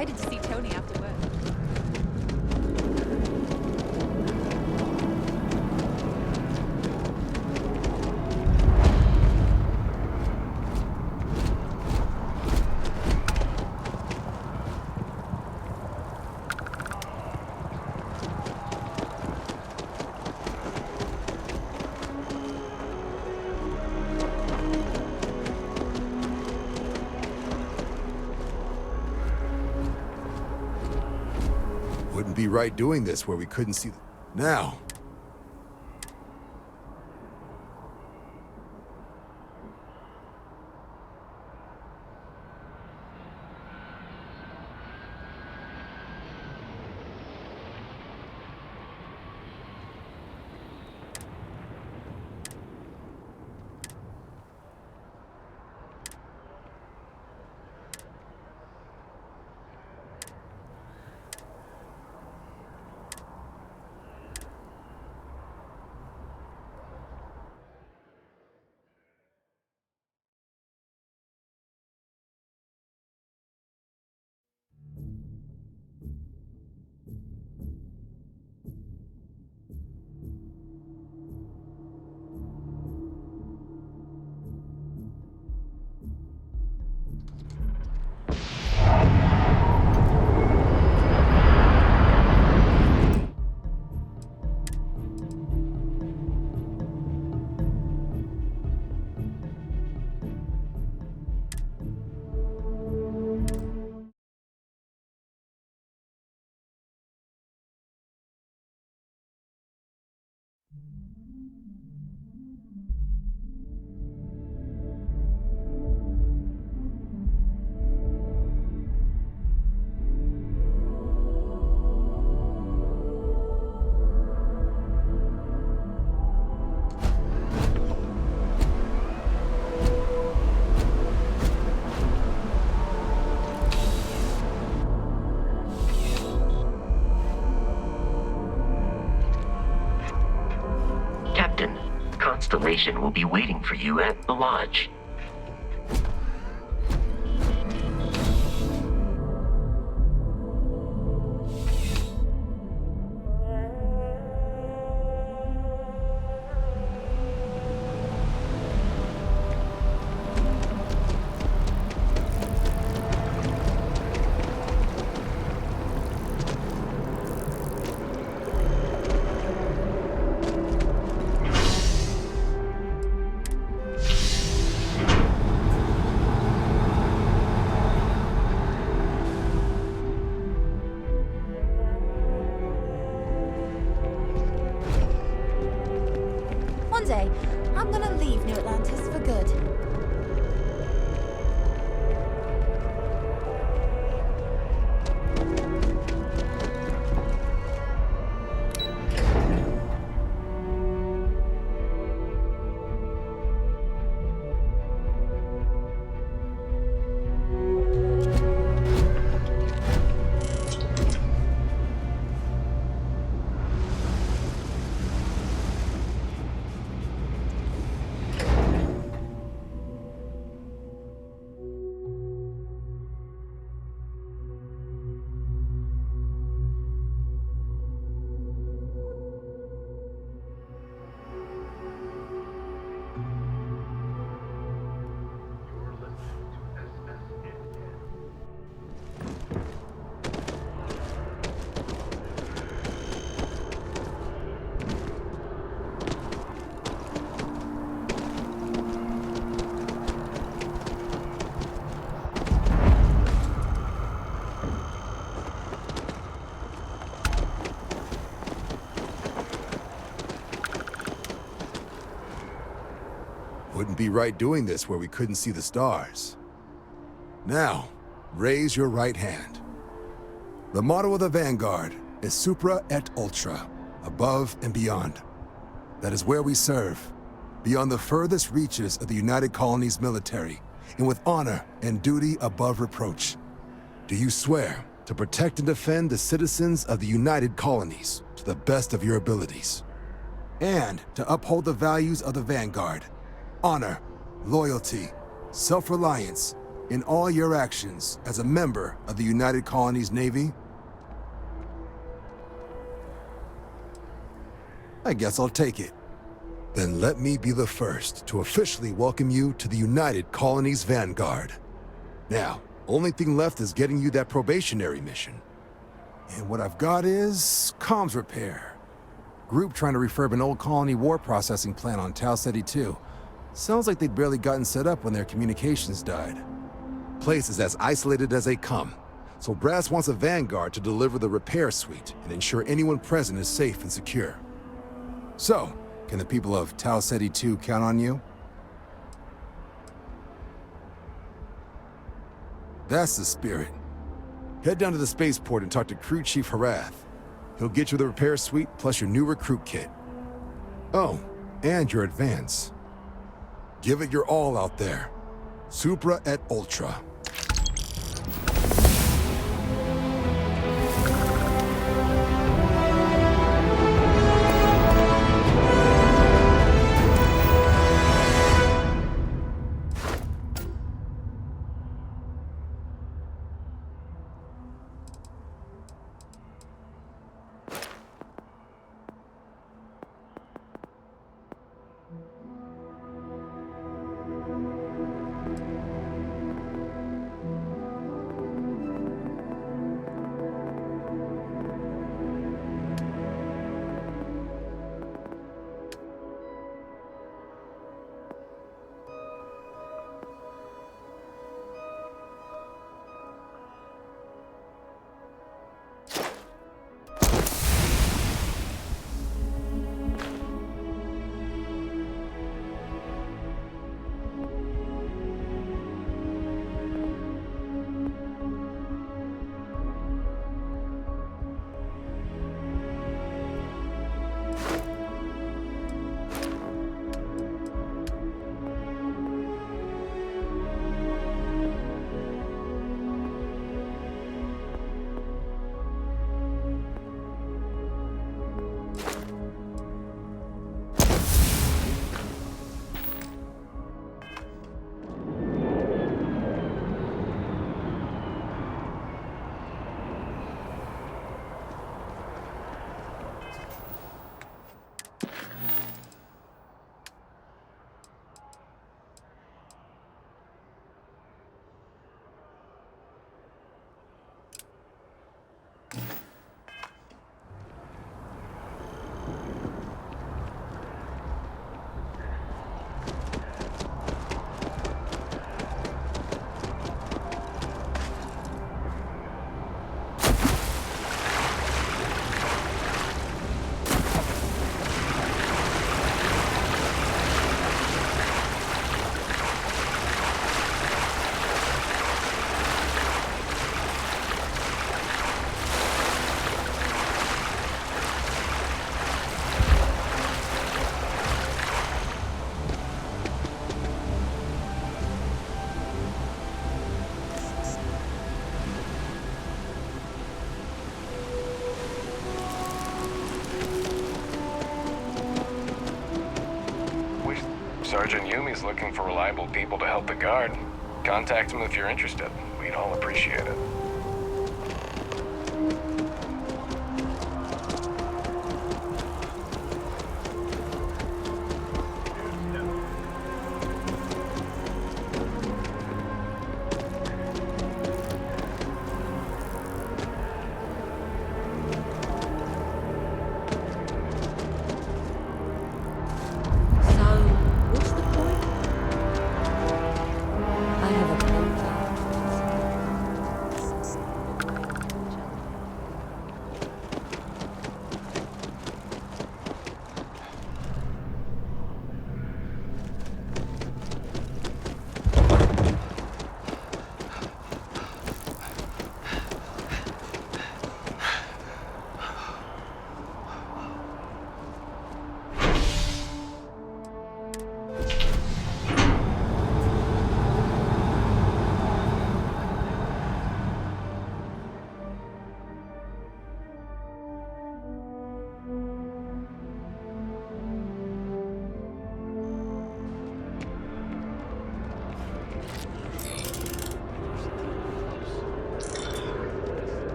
excited to see Tony after work. Wouldn't be right doing this where we couldn't see the... Now! Constellation will be waiting for you at the lodge. One day, I'm gonna leave New Atlantis for good. Wouldn't be right doing this where we couldn't see the stars. Now, raise your right hand. The motto of the Vanguard is Supra et Ultra, above and beyond. That is where we serve, beyond the furthest reaches of the United Colonies military, and with honor and duty above reproach. Do you swear to protect and defend the citizens of the United Colonies to the best of your abilities, and to uphold the values of the Vanguard: honor, loyalty, self-reliance, in all your actions as a member of the United Colonies Navy? I guess I'll take it. Then let me be the first to officially welcome you to the United Colonies Vanguard. Now, only thing left is getting you that probationary mission. And what I've got is comms repair. Group trying to refurb an old colony war processing plant on Tau Ceti 2. Sounds like they'd barely gotten set up when their communications died. Place is as isolated as they come, so Brass wants a Vanguard to deliver the repair suite and ensure anyone present is safe and secure. So, can the people of Tau Ceti 2 count on you? That's the spirit. Head down to the spaceport and talk to Crew Chief Harath. He'll get you the repair suite plus your new recruit kit. Oh, and your advance. Give it your all out there. Supra et Ultra. Sergeant Yumi's looking for reliable people to help the Guard. Contact him if you're interested. We'd all appreciate it.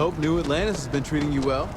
Hope New Atlantis has been treating you well.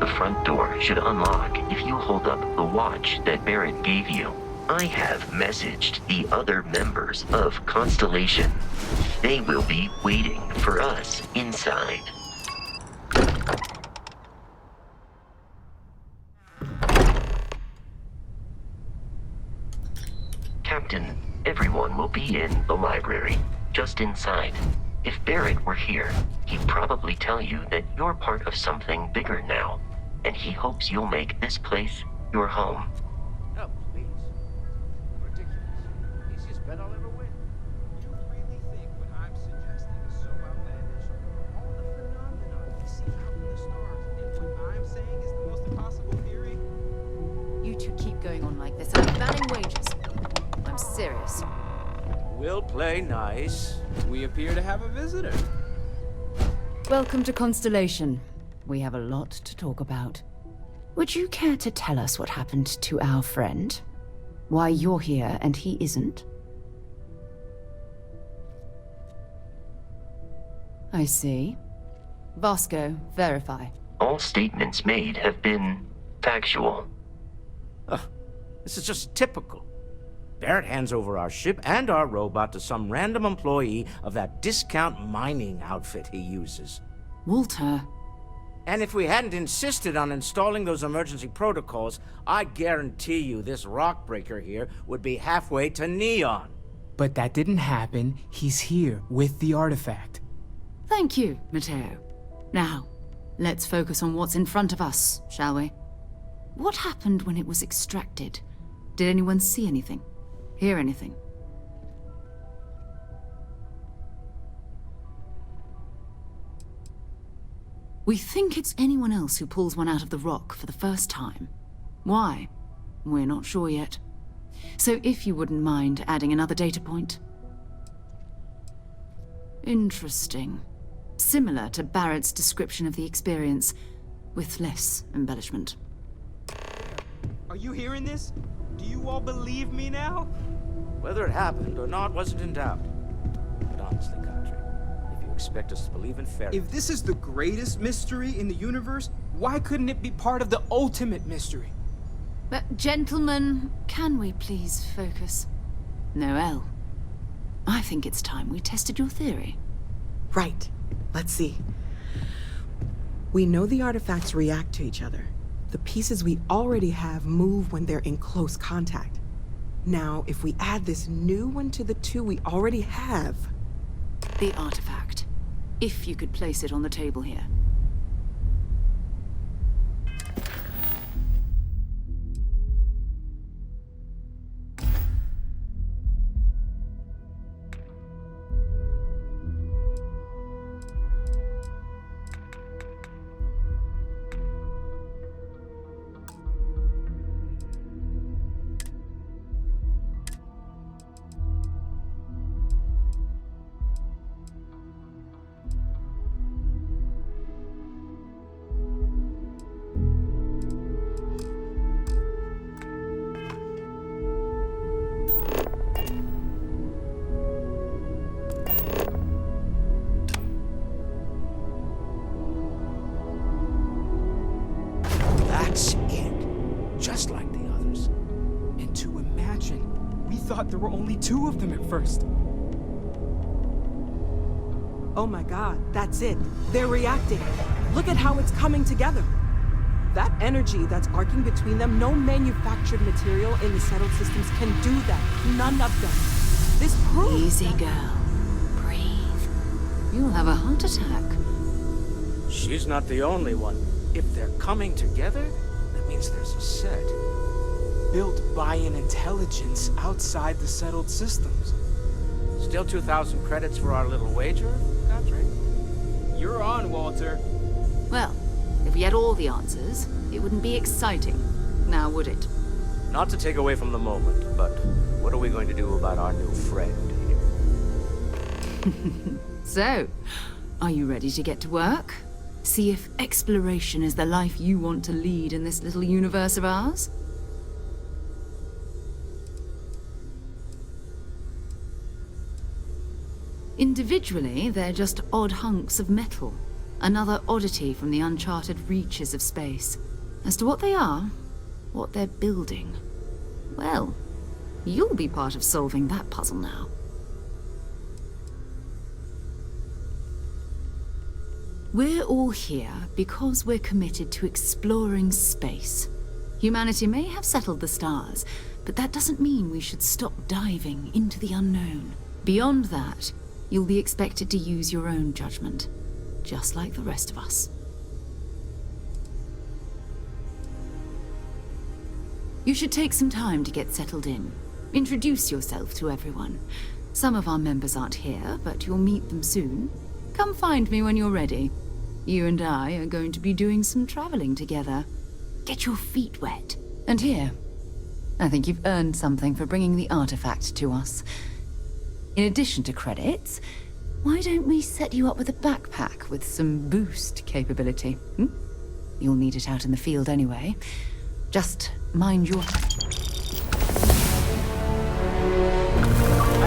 The front door should unlock if you hold up the watch that Barrett gave you. I have messaged the other members of Constellation. They will be waiting for us inside. Captain, everyone will be in the library, just inside. If Barrett were here, he'd probably tell you that you're part of something bigger now, and he hopes you'll make this place your home. Oh, please. Ridiculous. Easiest bet I'll ever win. You really think what I'm suggesting is so outlandish? All the phenomena we see out in the stars, and what I'm saying is the most impossible theory? You two keep going on like this. I'm banning wages. I'm serious. We'll play nice. We appear to have a visitor. Welcome to Constellation. We have a lot to talk about. Would you care to tell us what happened to our friend? Why you're here and he isn't? I see. Vasco, verify. All statements made have been factual. This is just typical. Barrett hands over our ship and our robot to some random employee of that discount mining outfit he uses. Walter. And if we hadn't insisted on installing those emergency protocols, I guarantee you this rock breaker here would be halfway to Neon. But that didn't happen. He's here with the artifact. Thank you, Matteo. Now, let's focus on what's in front of us, shall we? What happened when it was extracted? Did anyone see anything? Hear anything? We think it's anyone else who pulls one out of the rock for the first time. Why? We're not sure yet. So if you wouldn't mind adding another data point. Interesting. Similar to Barrett's description of the experience, with less embellishment. Are you hearing this? Do you all believe me now? Whether it happened or not wasn't in doubt. But honestly, Country, if you expect us to believe in fairy... If this is the greatest mystery in the universe, why couldn't it be part of the ultimate mystery? But gentlemen, can we please focus? Noel, I think it's time we tested your theory. Right. Let's see. We know the artifacts react to each other. The pieces we already have move when they're in close contact. Now, if we add this new one to the two we already have... The artifact. If you could place it on the table here. That's it. Just like the others. And to imagine, we thought there were only two of them at first. Oh my god, that's it. They're reacting. Look at how it's coming together. That energy that's arcing between them, no manufactured material in the settled systems can do that. None of them. This proves... Easy, girl. Breathe. You'll have a heart attack. She's not the only one. If they're coming together, that means there's a set. Built by an intelligence outside the settled systems. Still 2,000 credits for our little wager, Patrick? You're on, Walter. Well, if we had all the answers, it wouldn't be exciting, now would it? Not to take away from the moment, but what are we going to do about our new friend here? So, are you ready to get to work? See if exploration is the life you want to lead in this little universe of ours? Individually, they're just odd hunks of metal. Another oddity from the uncharted reaches of space. As to what they are, what they're building, well, you'll be part of solving that puzzle now. We're all here because we're committed to exploring space. Humanity may have settled the stars, but that doesn't mean we should stop diving into the unknown. Beyond that, you'll be expected to use your own judgment, just like the rest of us. You should take some time to get settled in. Introduce yourself to everyone. Some of our members aren't here, but you'll meet them soon. Come find me when you're ready. You and I are going to be doing some traveling together. Get your feet wet. And here, I think you've earned something for bringing the artifact to us. In addition to credits, why don't we set you up with a backpack with some boost capability? You'll need it out in the field anyway. Just mind your... I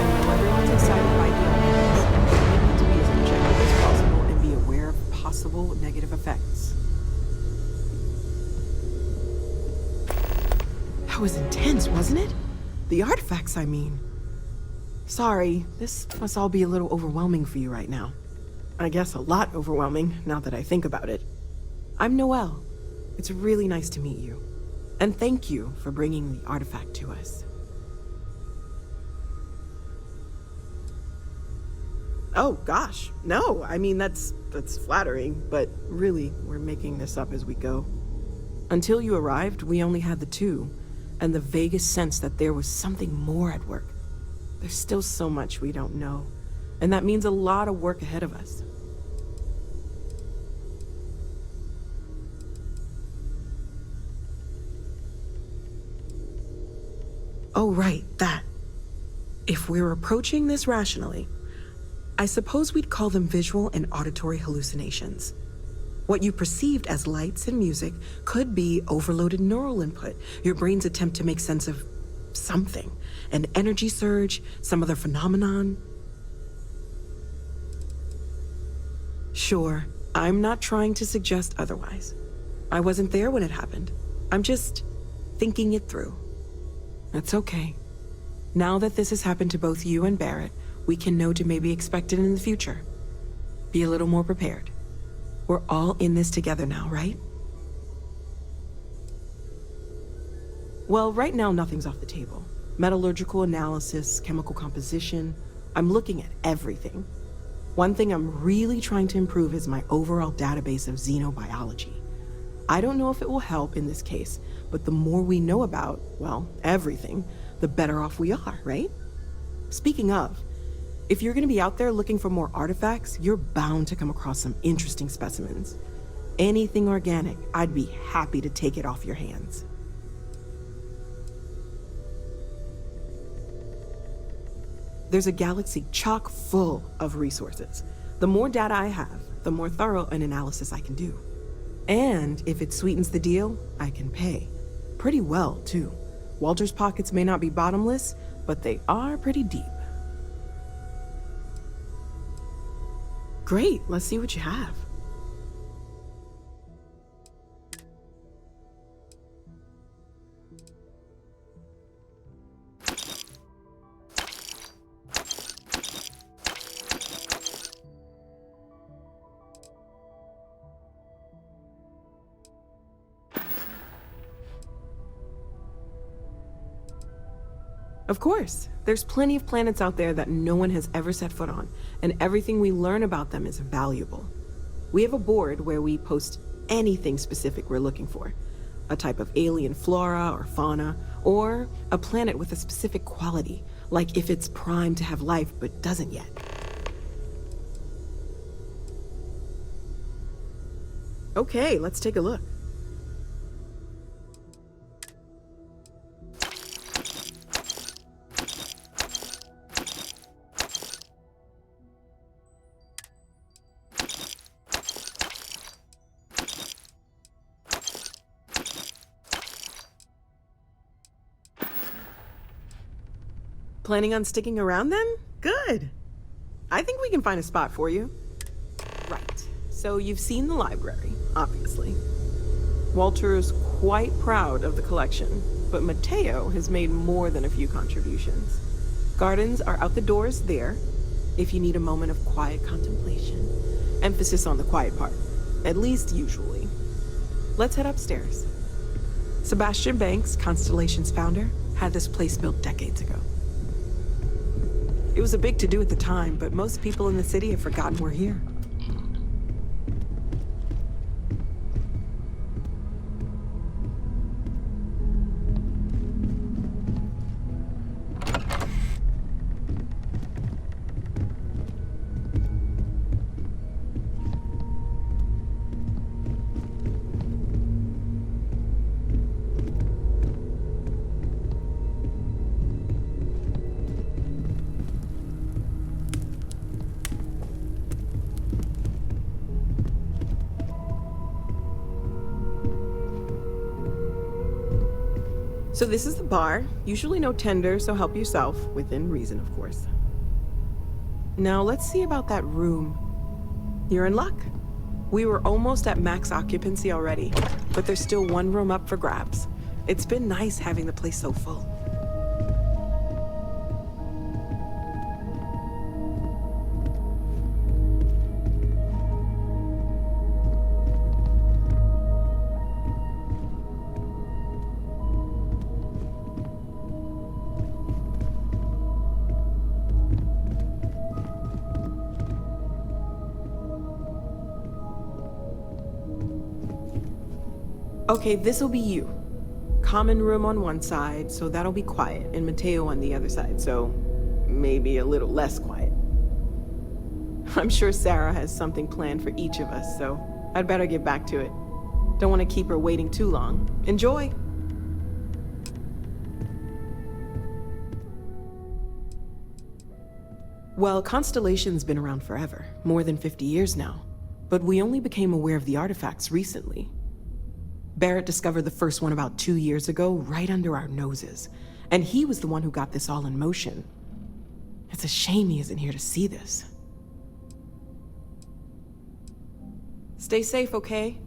know everyone's excited by the ideas. We need to be as objective as possible and be aware of possible negative effects. That was intense, wasn't it? The artifacts, I mean. Sorry, this must all be a little overwhelming for you right now. I guess a lot overwhelming, now that I think about it. I'm Noelle. It's really nice to meet you. And thank you for bringing the artifact to us. Oh, gosh. No, I mean, that's flattering, but really, we're making this up as we go. Until you arrived, we only had the two, and the vaguest sense that there was something more at work. There's still so much we don't know, and that means a lot of work ahead of us. Oh, right, that. If we're approaching this rationally, I suppose we'd call them visual and auditory hallucinations. What you perceived as lights and music could be overloaded neural input, your brain's attempt to make sense of something, an energy surge, some other phenomenon. Sure, I'm not trying to suggest otherwise. I wasn't there when it happened. I'm just thinking it through. That's okay. Now that this has happened to both you and Barrett, we can know to maybe expect it in the future. Be a little more prepared. We're all in this together now, right? Well, right now nothing's off the table. Metallurgical analysis, chemical composition. I'm looking at everything. One thing I'm really trying to improve is my overall database of xenobiology. I don't know if it will help in this case, but the more we know about, well, everything, the better off we are, right? Speaking of, if you're going to be out there looking for more artifacts, you're bound to come across some interesting specimens. Anything organic, I'd be happy to take it off your hands. There's a galaxy chock full of resources. The more data I have, the more thorough an analysis I can do. And if it sweetens the deal, I can pay. Pretty well, too. Walter's pockets may not be bottomless, but they are pretty deep. Great, let's see what you have. Of course, there's plenty of planets out there that no one has ever set foot on, and everything we learn about them is valuable. We have a board where we post anything specific we're looking for. A type of alien flora or fauna, or a planet with a specific quality, like if it's primed to have life but doesn't yet. Okay, let's take a look. Planning on sticking around then? Good. I think we can find a spot for you. Right. So you've seen the library, obviously. Walter is quite proud of the collection, but Mateo has made more than a few contributions. Gardens are out the doors there, if you need a moment of quiet contemplation. Emphasis on the quiet part, at least usually. Let's head upstairs. Sebastian Banks, Constellation's founder, had this place built decades ago. It was a big to-do at the time, but most people in the city have forgotten we're here. So this is the bar. Usually no tender, so help yourself, within reason, of course. Now let's see about that room. You're in luck. We were almost at max occupancy already, but there's still one room up for grabs. It's been nice having the place so full. Okay, this'll be you. Common room on one side, so that'll be quiet, and Mateo on the other side, so maybe a little less quiet. I'm sure Sarah has something planned for each of us, so I'd better get back to it. Don't want to keep her waiting too long. Enjoy! Well, Constellation's been around forever, more than 50 years now, but we only became aware of the artifacts recently. Barrett discovered the first one about 2 years ago, right under our noses. And he was the one who got this all in motion. It's a shame he isn't here to see this. Stay safe, okay?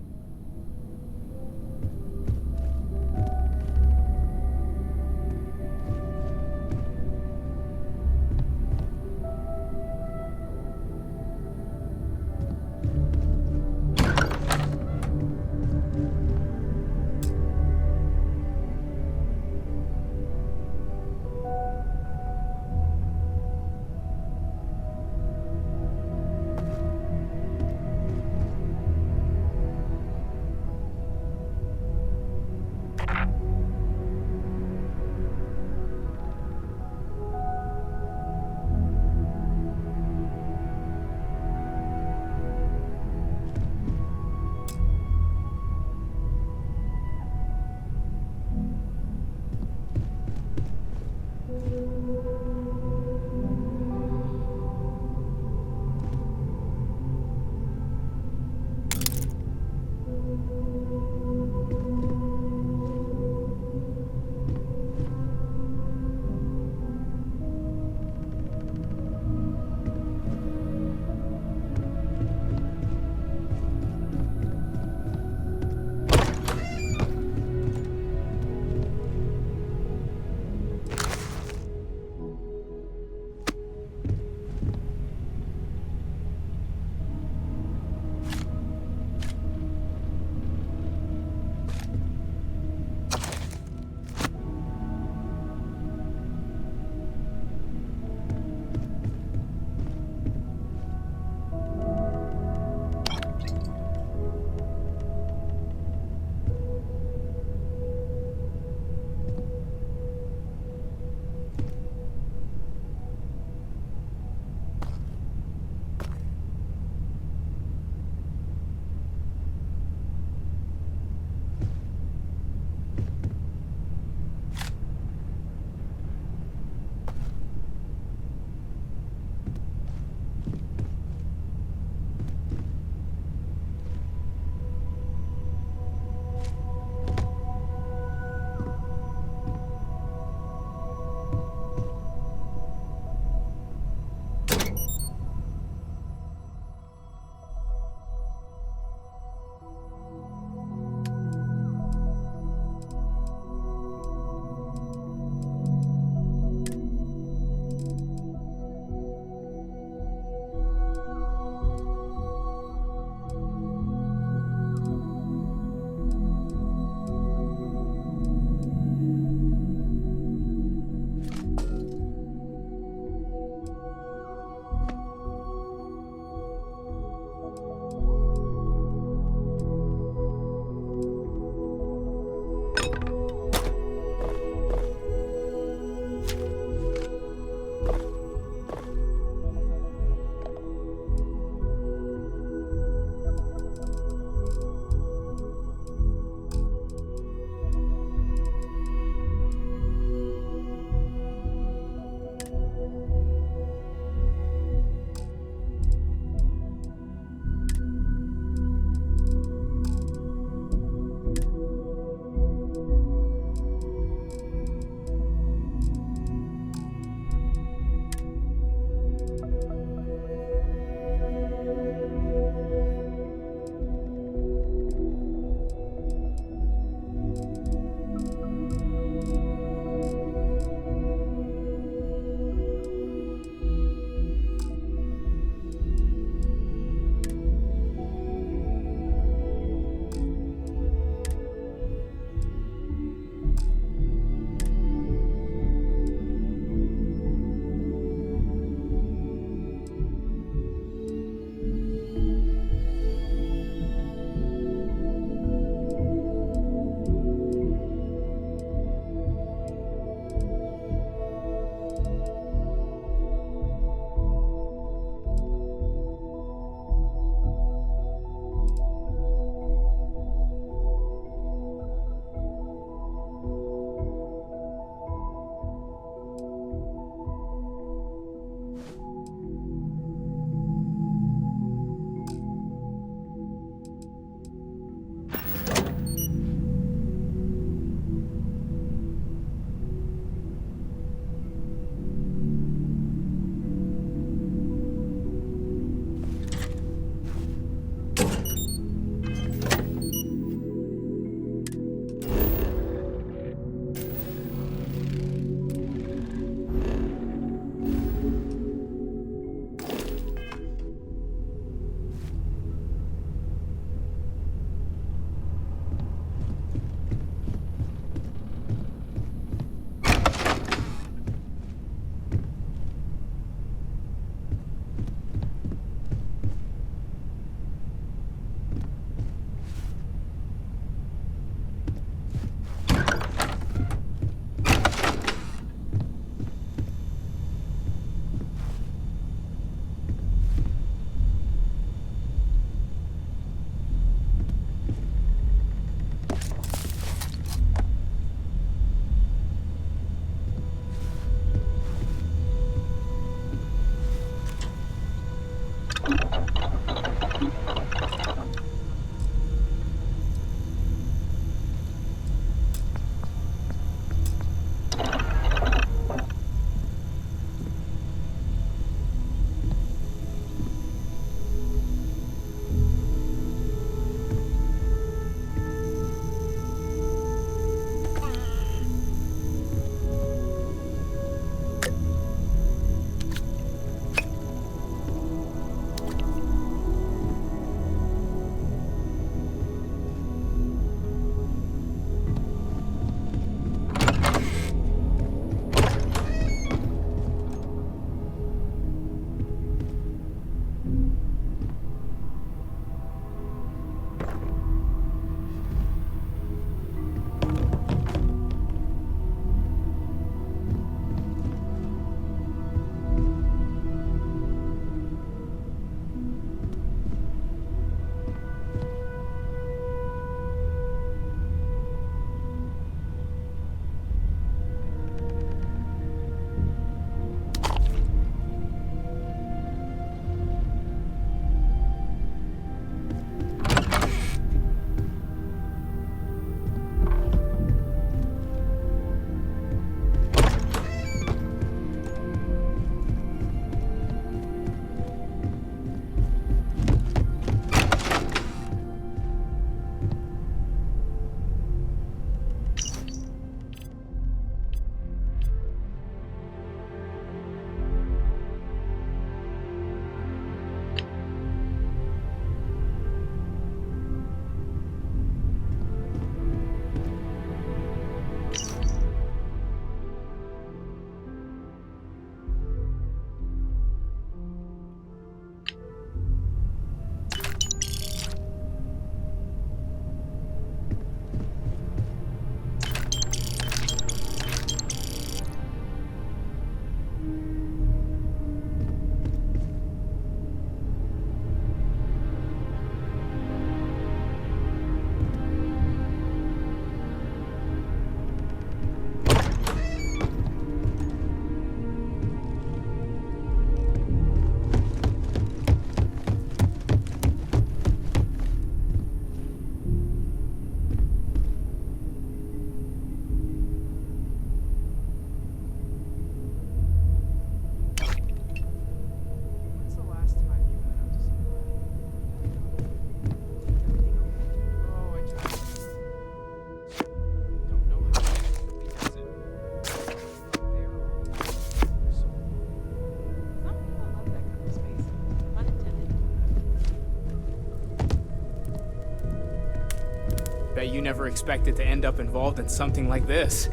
bet you never expected to end up involved in something like this.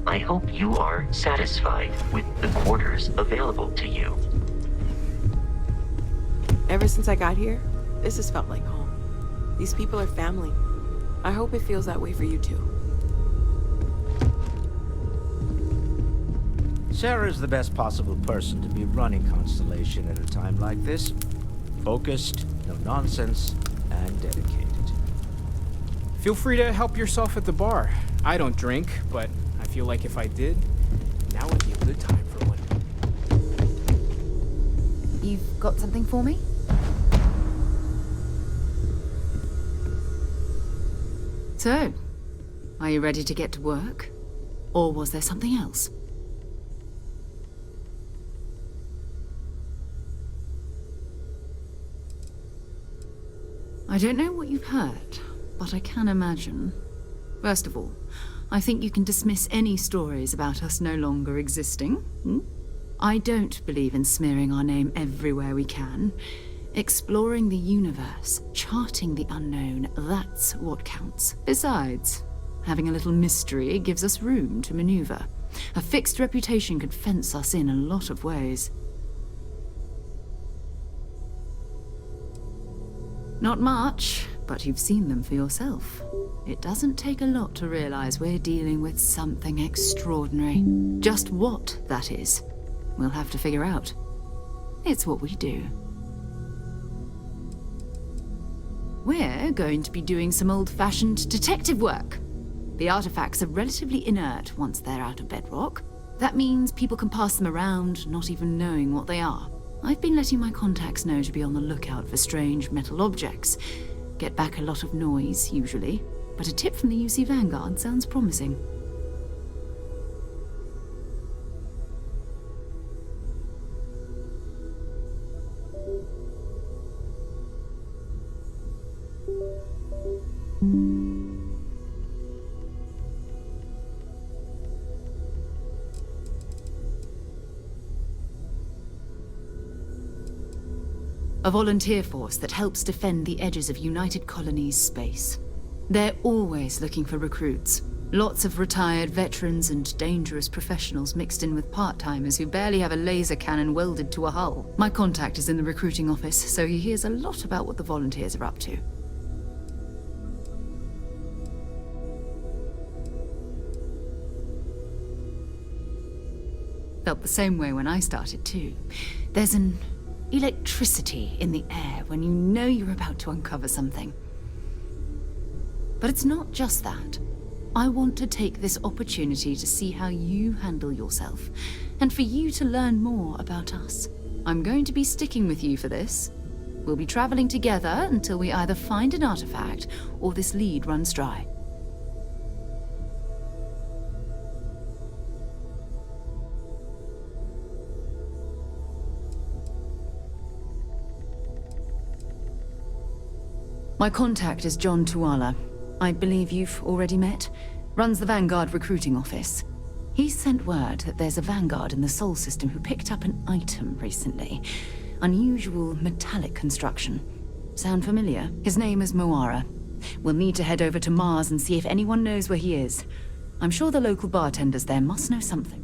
I hope you are satisfied with the quarters available to you. Ever since I got here, this has felt like home. These people are family. I hope it feels that way for you too. Sarah's the best possible person to be running Constellation at a time like this. Focused, no nonsense, and dedicated. Feel free to help yourself at the bar. I don't drink, but I feel like if I did, now would be a good time for one. You've got something for me? So, are you ready to get to work? Or was there something else? I don't know what you've heard, but I can imagine. First of all, I think you can dismiss any stories about us no longer existing. I don't believe in smearing our name everywhere we can. Exploring the universe, charting the unknown, that's what counts. Besides, having a little mystery gives us room to maneuver. A fixed reputation could fence us in a lot of ways. Not much, but you've seen them for yourself. It doesn't take a lot to realize we're dealing with something extraordinary. Just what that is, we'll have to figure out. It's what we do. We're going to be doing some old-fashioned detective work. The artifacts are relatively inert once they're out of bedrock. That means people can pass them around, not even knowing what they are. I've been letting my contacts know to be on the lookout for strange metal objects. Get back a lot of noise, usually, but a tip from the UC Vanguard sounds promising. A volunteer force that helps defend the edges of United Colonies space. They're always looking for recruits. Lots of retired veterans and dangerous professionals mixed in with part-timers who barely have a laser cannon welded to a hull. My contact is in the recruiting office, so he hears a lot about what the volunteers are up to. Felt the same way when I started too. There's an electricity in the air when you know you're about to uncover something. But it's not just that. I want to take this opportunity to see how you handle yourself, and for you to learn more about us. I'm going to be sticking with you for this. We'll be traveling together until we either find an artifact or this lead runs dry. My contact is John Tuala. I believe you've already met. Runs the Vanguard recruiting office. He sent word that there's a Vanguard in the Sol system who picked up an item recently. Unusual metallic construction. Sound familiar? His name is Moara. We'll need to head over to Mars and see if anyone knows where he is. I'm sure the local bartenders there must know something.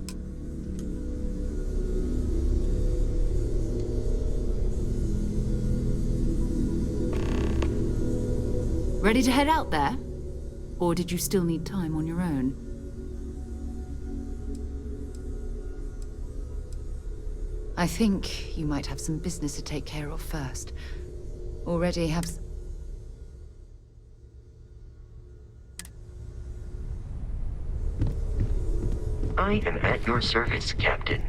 Ready to head out there? Or did you still need time on your own? I think you might have some business to take care of first. Already have... I am at your service, Captain.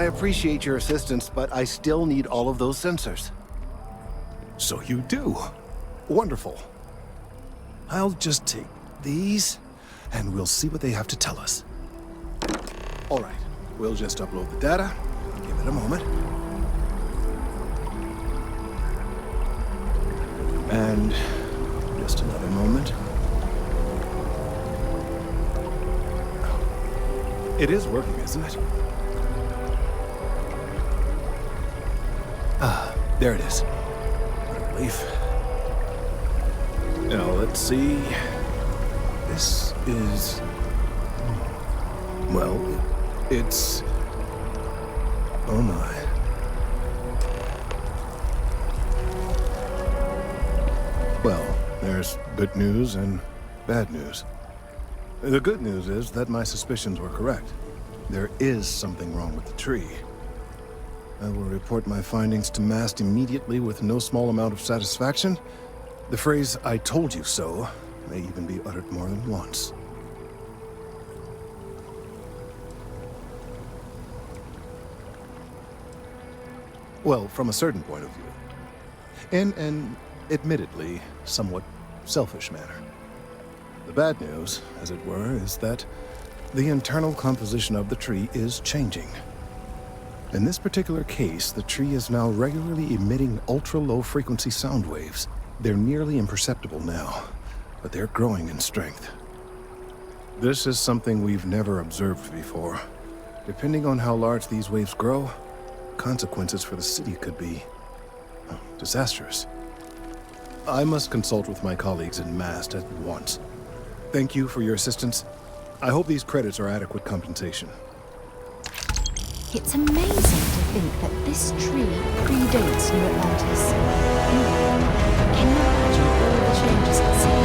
I appreciate your assistance, but I still need all of those sensors. So you do. Wonderful. I'll just take these, and we'll see what they have to tell us. All right, we'll just upload the data. Give it a moment. And just another moment. It is working, isn't it? Ah, there it is. What a relief. Now, let's see. This is... well, it's... oh my. Well, there's good news and bad news. The good news is that my suspicions were correct. There is something wrong with the tree. I will report my findings to Mast immediately with no small amount of satisfaction. The phrase, "I told you so," may even be uttered more than once. Well, from a certain point of view. In an, admittedly, somewhat selfish manner. The bad news, as it were, is that the internal composition of the tree is changing. In this particular case, the tree is now regularly emitting ultra-low frequency sound waves. They're nearly imperceptible now, but they're growing in strength. This is something we've never observed before. Depending on how large these waves grow, consequences for the city could be disastrous. I must consult with my colleagues in Mast at once. Thank you for your assistance. I hope these credits are adequate compensation. It's amazing to think that this tree predates New Atlantis. Can you imagine all the changes at sea?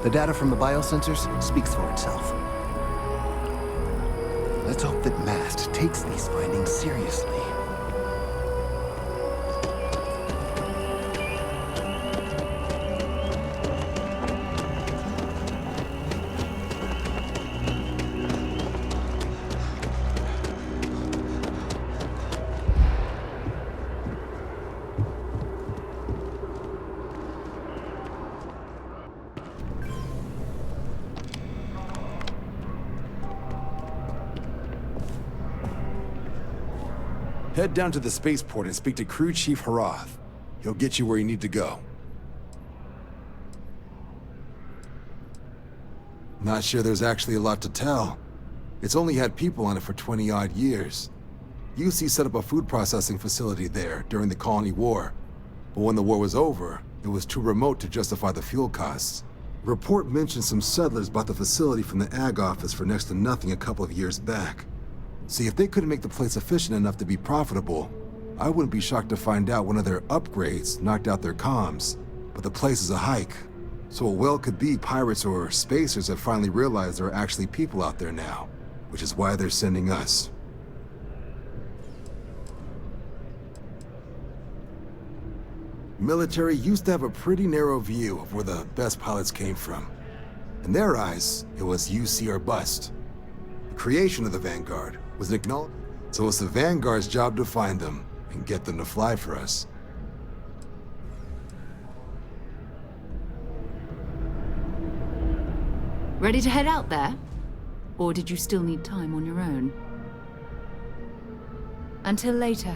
The data from the biosensors speaks for itself. Let's hope that Mast takes these findings seriously. Head down to the spaceport and speak to Crew Chief Harath. He'll get you where you need to go. Not sure there's actually a lot to tell. It's only had people on it for 20-odd years. UC set up a food processing facility there during the Colony War. But when the war was over, it was too remote to justify the fuel costs. The report mentioned some settlers bought the facility from the Ag office for next to nothing a couple of years back. See, if they couldn't make the place efficient enough to be profitable, I wouldn't be shocked to find out one of their upgrades knocked out their comms. But the place is a hike, so it well could be pirates or spacers have finally realized there are actually people out there now, which is why they're sending us. Military used to have a pretty narrow view of where the best pilots came from. In their eyes, it was UC or bust. The creation of the Vanguard was an acknowledgement, so it's the Vanguard's job to find them and get them to fly for us. Ready to head out there? Or did you still need time on your own? Until later.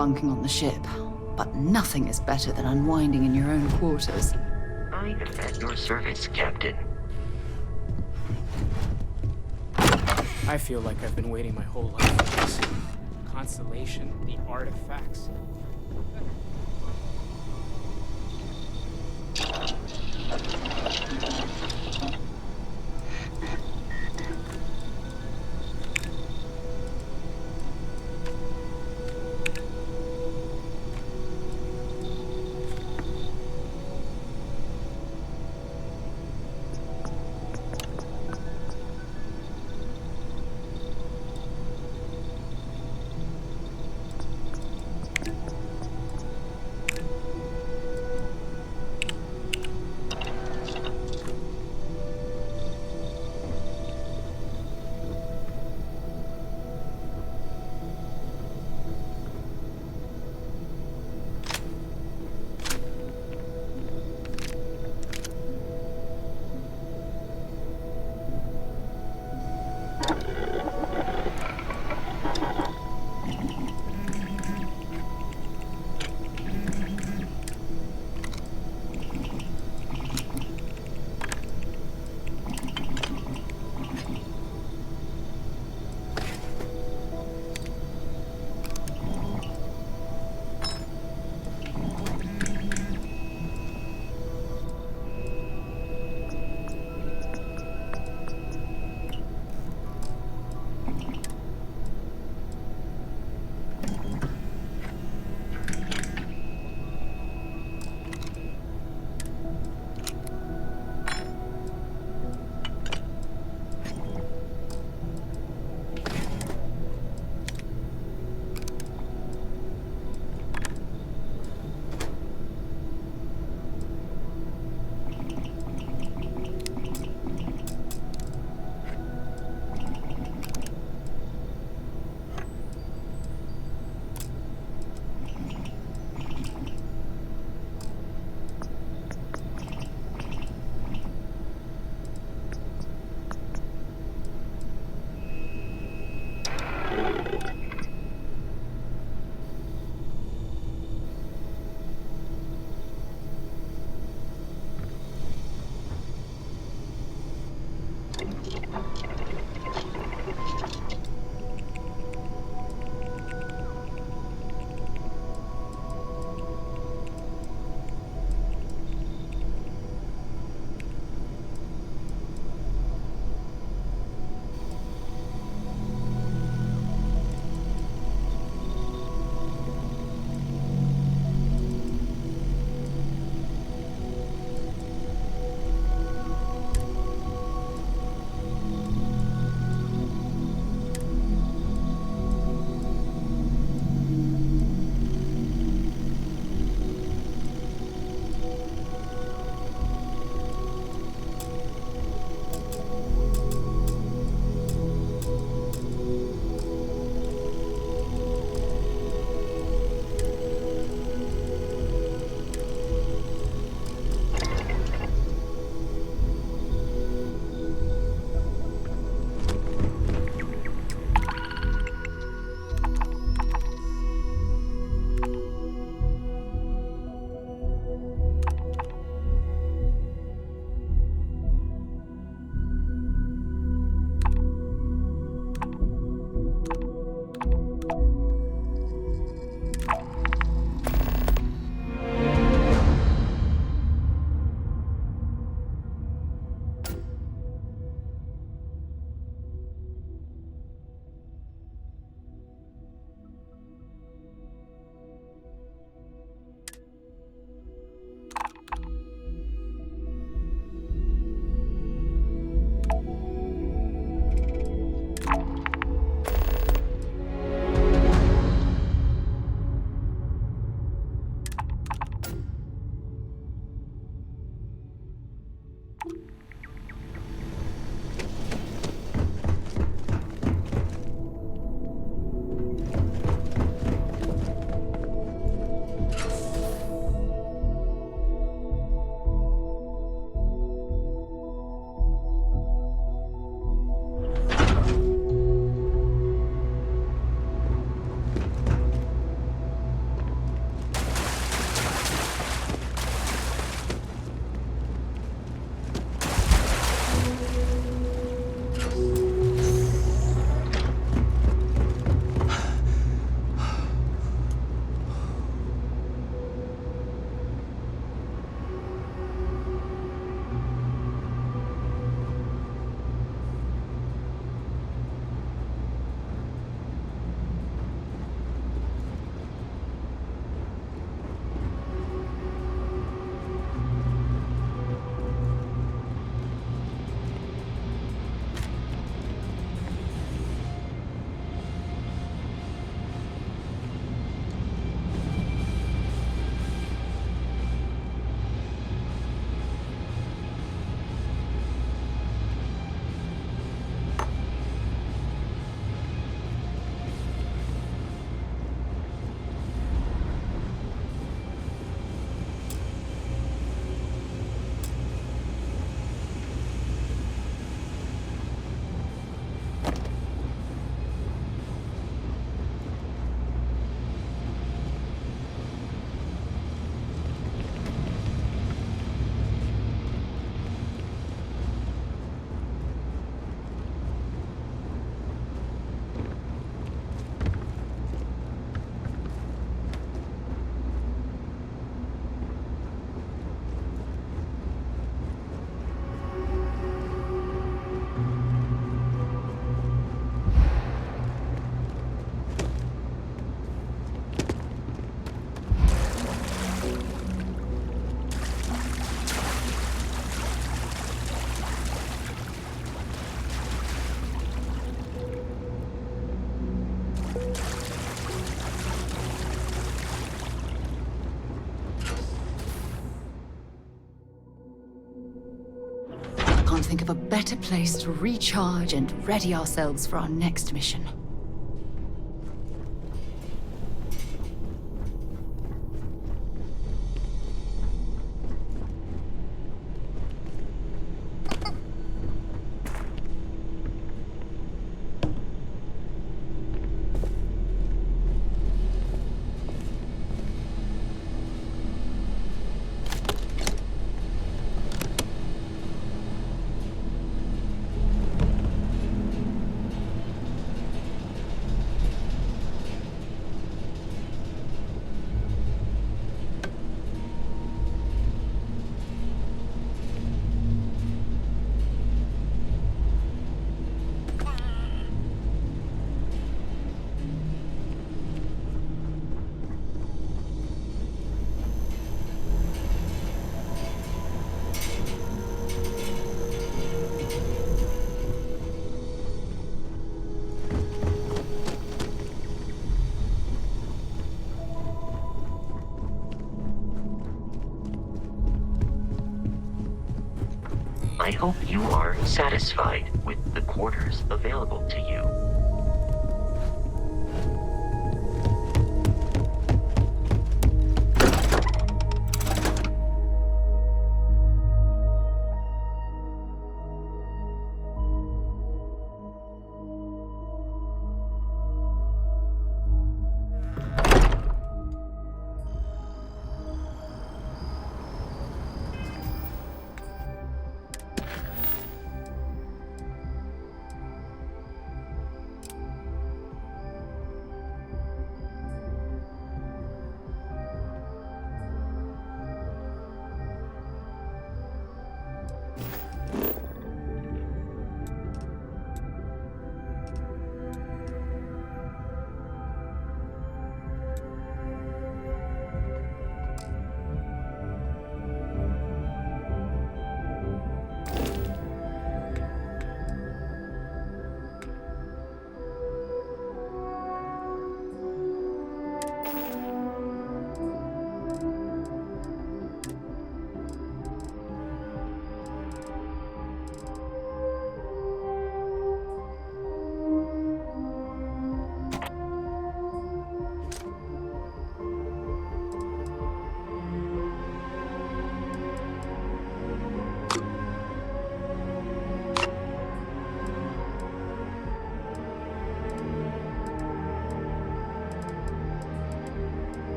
bunking on the ship, but nothing is better than unwinding in your own quarters. I am at your service, Captain. I feel like I've been waiting my whole life for this. Constellation, the artifacts. think of a better place to recharge and ready ourselves for our next mission. I hope you are satisfied with the quarters available to you.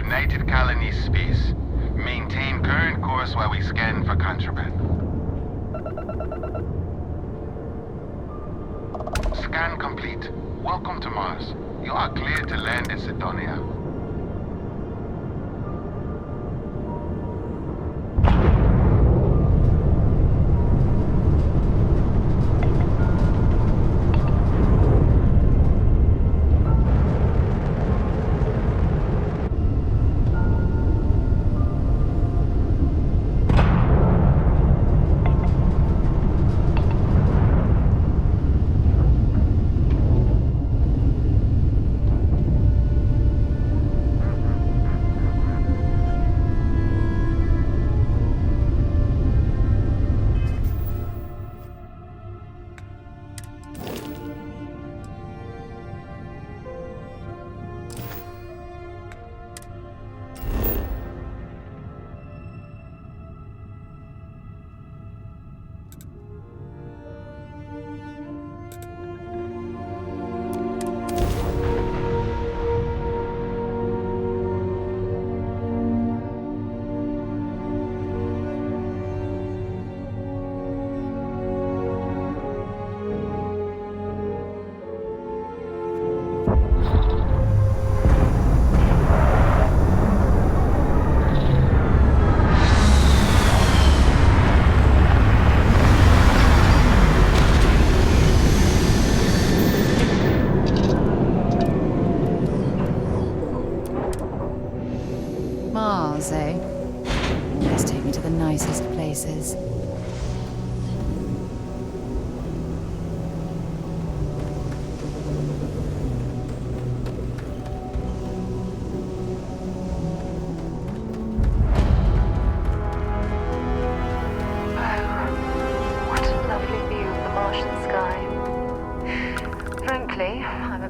United Colony space. Maintain current course while we scan for contraband. Scan complete. Welcome to Mars. You are cleared to land in Sidonia.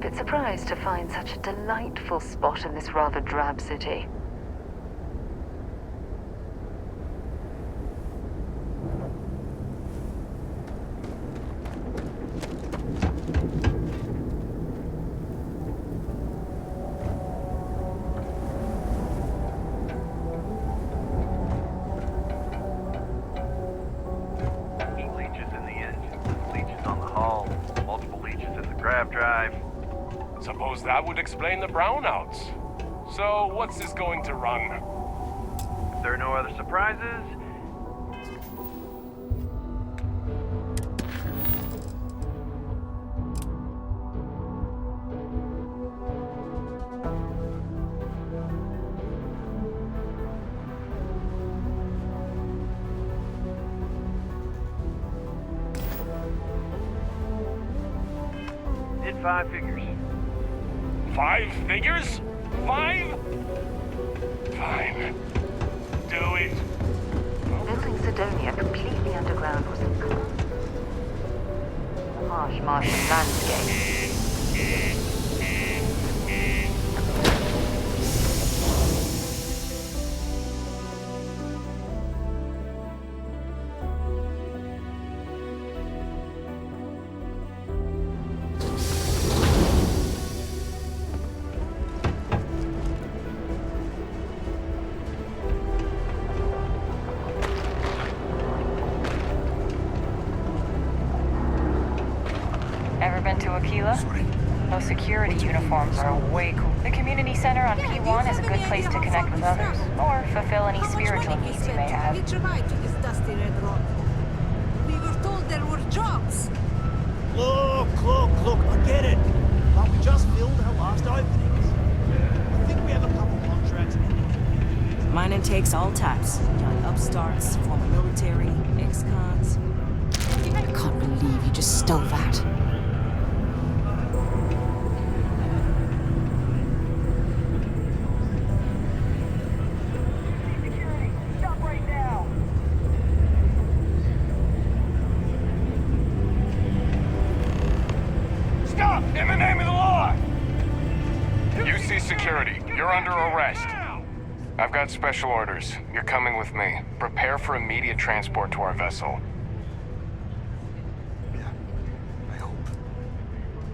bit surprised to find such a delightful spot in this rather drab city. Suppose that would explain the brownouts. So, what's this going to run? If there are no other surprises, hit 5 figures. 5 figures? 5? Fine. Do it. Building Sidonia completely underground was a harsh Martian landscape. Ever been to Aquila? Those security uniforms are way cool. The community center on P1 is a good place to connect with others, or fulfill any spiritual needs you may have. We tried to this dusty red rock. We were told there were jobs. Look, I get it. But we just filled our last openings. I think we have a couple contracts. Mining takes all types. Young upstarts, former military, ex-cons. I can't believe you just stole that. Stop! In the name of the law! UC security, you're under arrest. I've got special orders. You're coming with me. Prepare for immediate transport to our vessel.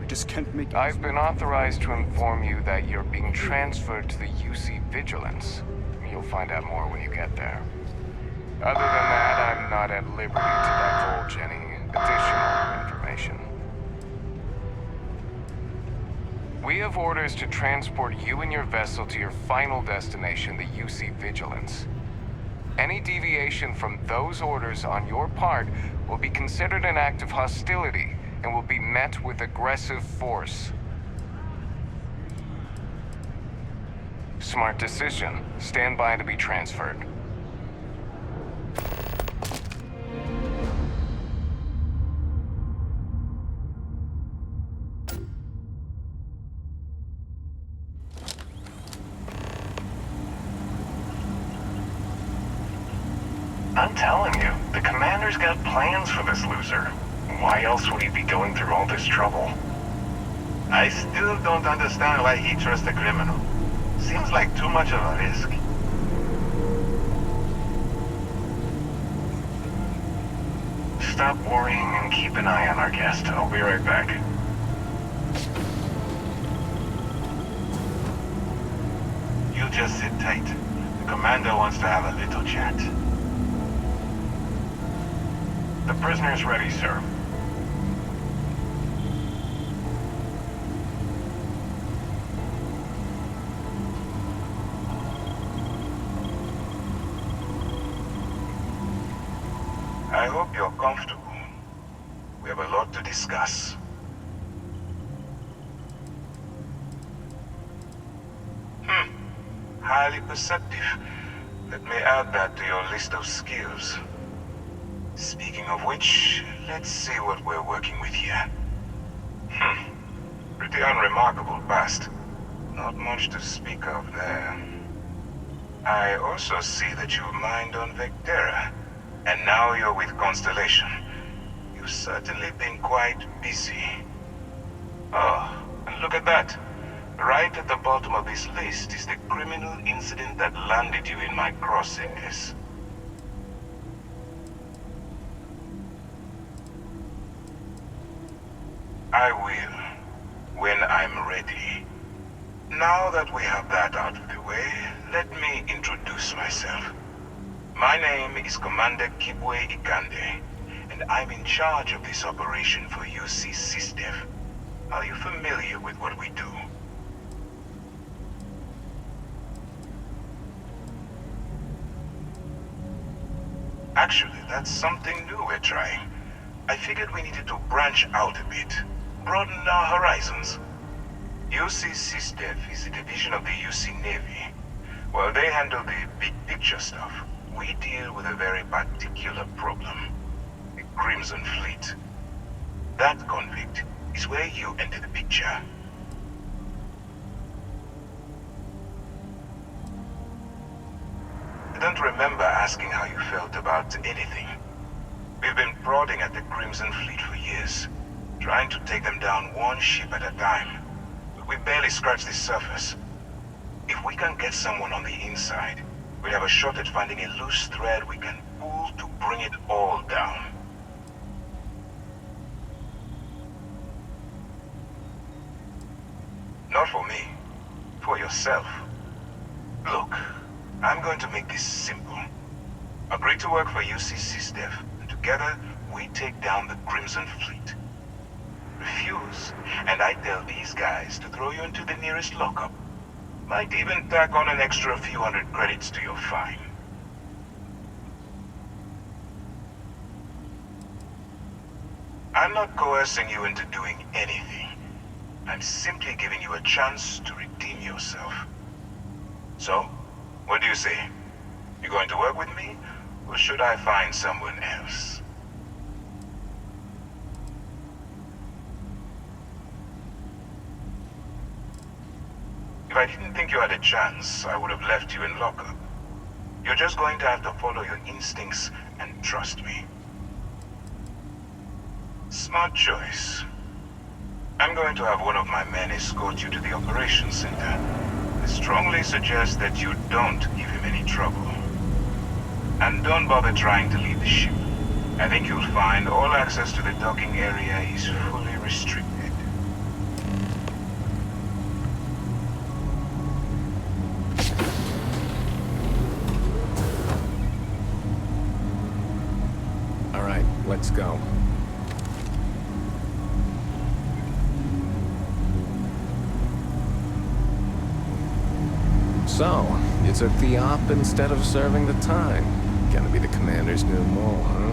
Just can't make it. I've been authorized to inform you that you're being transferred to the UC Vigilance. You'll find out more when you get there. Other than that, I'm not at liberty to divulge any additional information. We have orders to transport you and your vessel to your final destination, the UC Vigilance. Any deviation from those orders on your part will be considered an act of hostility and will be met with aggressive force. Smart decision. Stand by to be transferred. I'm telling you, the commander's got plans for this loser. Why else would he be going through all this trouble? I still don't understand why he trusts a criminal. Seems like too much of a risk. Stop worrying and keep an eye on our guest. I'll be right back. You just sit tight. The commander wants to have a little chat. The prisoner's ready, sir. I hope you're comfortable. We have a lot to discuss. Highly perceptive. Let me add that to your list of skills. Speaking of which, let's see what we're working with here. Pretty unremarkable past. Not much to speak of there. I also see that you mined on Vectera, and now you're with Constellation. You've certainly been quite busy. Oh, and look at that. Right at the bottom of this list is the criminal incident that landed you in my crosshairs. I will, when I'm ready. Now that we have that out of the way, let me introduce myself. My name is Commander Kibwe Ikande, and I'm in charge of this operation for UC SysDev. Are you familiar with what we do? Actually, that's something new we're trying. I figured we needed to branch out a bit, broaden our horizons. UC SysDev is a division of the UC Navy. While they handle the big picture stuff, we deal with a very particular problem. The Crimson Fleet. That convict is where you enter the picture. I don't remember asking how you felt about anything. We've been prodding at the Crimson Fleet for years, trying to take them down one ship at a time. But we barely scratched the surface. If we can get someone on the inside, we'd have a shot at finding a loose thread we can pull to bring it all down. Not for me. For yourself. Look, I'm going to make this simple. Agree to work for UC SysDev, and together, we take down the Crimson Fleet. Refuse, and I tell these guys to throw you into the nearest lockup. Might even tack on an extra few hundred credits to your fine. I'm not coercing you into doing anything. I'm simply giving you a chance to redeem yourself. So, what do you say? You going to work with me, or should I find someone else? If I didn't think you had a chance, I would have left you in lockup. You're just going to have to follow your instincts and trust me. Smart choice. I'm going to have one of my men escort you to the operations center. I strongly suggest that you don't give him any trouble. And don't bother trying to leave the ship. I think you'll find all access to the docking area is fully restricted. All right, let's go. So, you took the op instead of serving the time. Gonna be the commander's new mole, huh?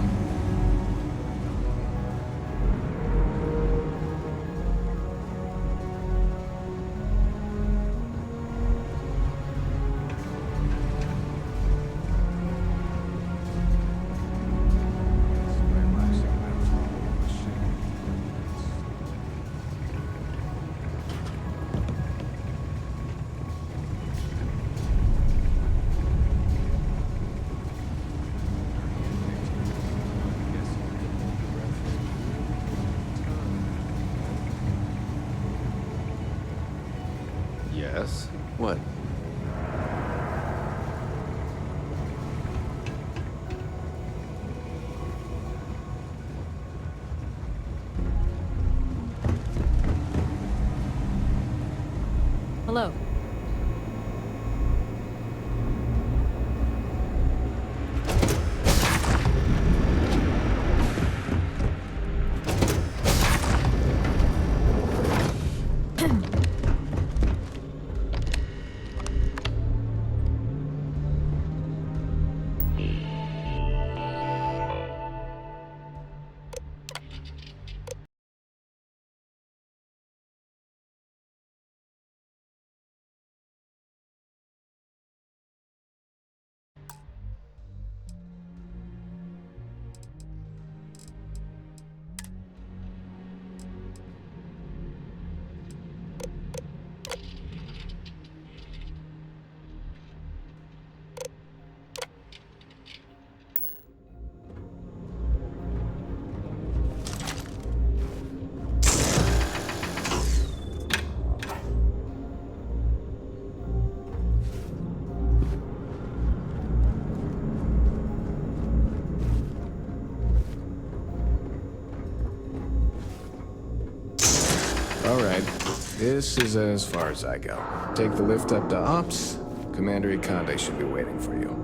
Yes? What? Hello. This is as far as I go. Take the lift up to Ops. Commander Ikande should be waiting for you.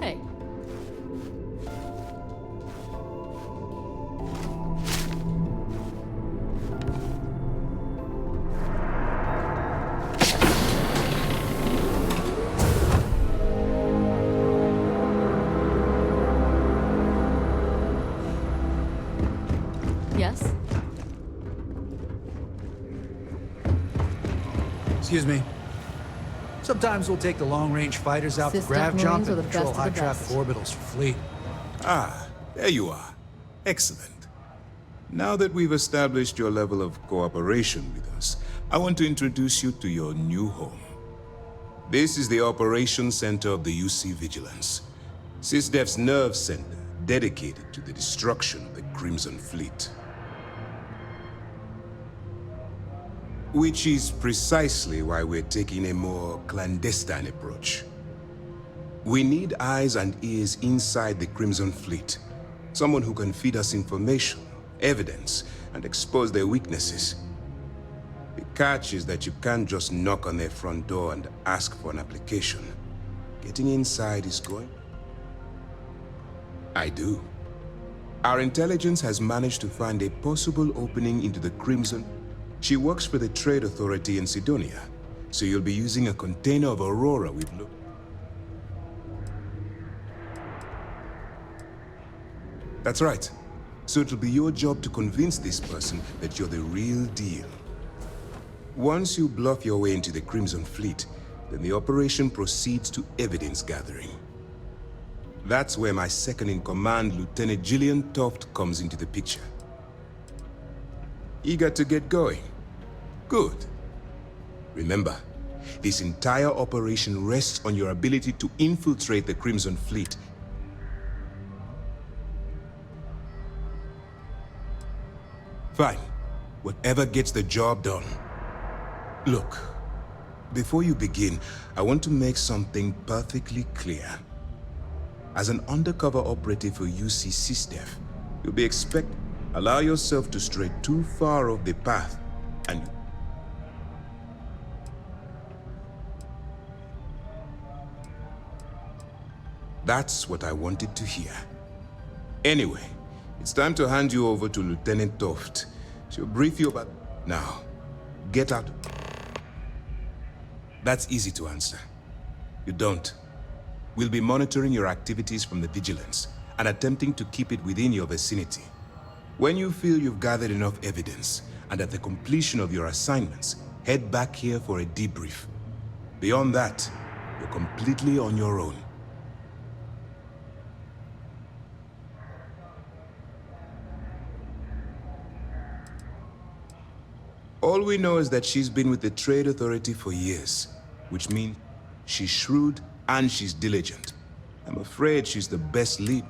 Hey. Yes? Excuse me. Sometimes we'll take the long-range fighters out to Sister grav jump Marines are and the control best of the high-traffic best. orbitals for fleet. Ah, there you are. Excellent. Now that we've established your level of cooperation with us, I want to introduce you to your new home. This is the Operations Center of the UC Vigilance, SysDef's nerve center dedicated to the destruction of the Crimson Fleet. Which is precisely why we're taking a more clandestine approach. We need eyes and ears inside the Crimson Fleet. Someone who can feed us information, evidence, and expose their weaknesses. The catch is that you can't just knock on their front door and ask for an application. Getting inside is going... I do. Our intelligence has managed to find a possible opening into the Crimson. She works for the Trade Authority in Sidonia, so you'll be using a container of Aurora we've looked. That's right. So it'll be your job to convince this person that you're the real deal. Once you bluff your way into the Crimson Fleet, then the operation proceeds to evidence gathering. That's where my second-in-command, Lieutenant Gillian Toft, comes into the picture. Eager to get going? Good. Remember, this entire operation rests on your ability to infiltrate the Crimson Fleet. Fine. Whatever gets the job done. Look, before you begin, I want to make something perfectly clear. As an undercover operative for UC SysDef, you'll be expected to allow yourself to stray too far off the path, and that's what I wanted to hear. Anyway, it's time to hand you over to Lieutenant Toft. She'll brief you about... Now, get out. That's easy to answer. You don't. We'll be monitoring your activities from the Vigilance and attempting to keep it within your vicinity. When you feel you've gathered enough evidence and at the completion of your assignments, head back here for a debrief. Beyond that, you're completely on your own. All we know is that she's been with the Trade Authority for years, which means she's shrewd and she's diligent. I'm afraid she's the best lead.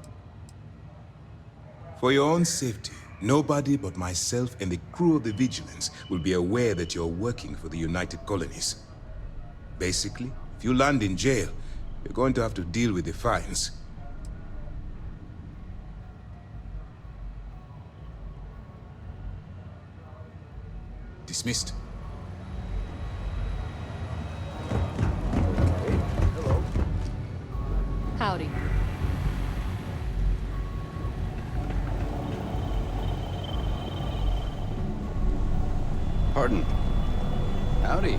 For your own safety, nobody but myself and the crew of the Vigilance will be aware that you're working for the United Colonies. Basically, if you land in jail, you're going to have to deal with the fines. Dismissed. Hello. Howdy. Pardon? Howdy.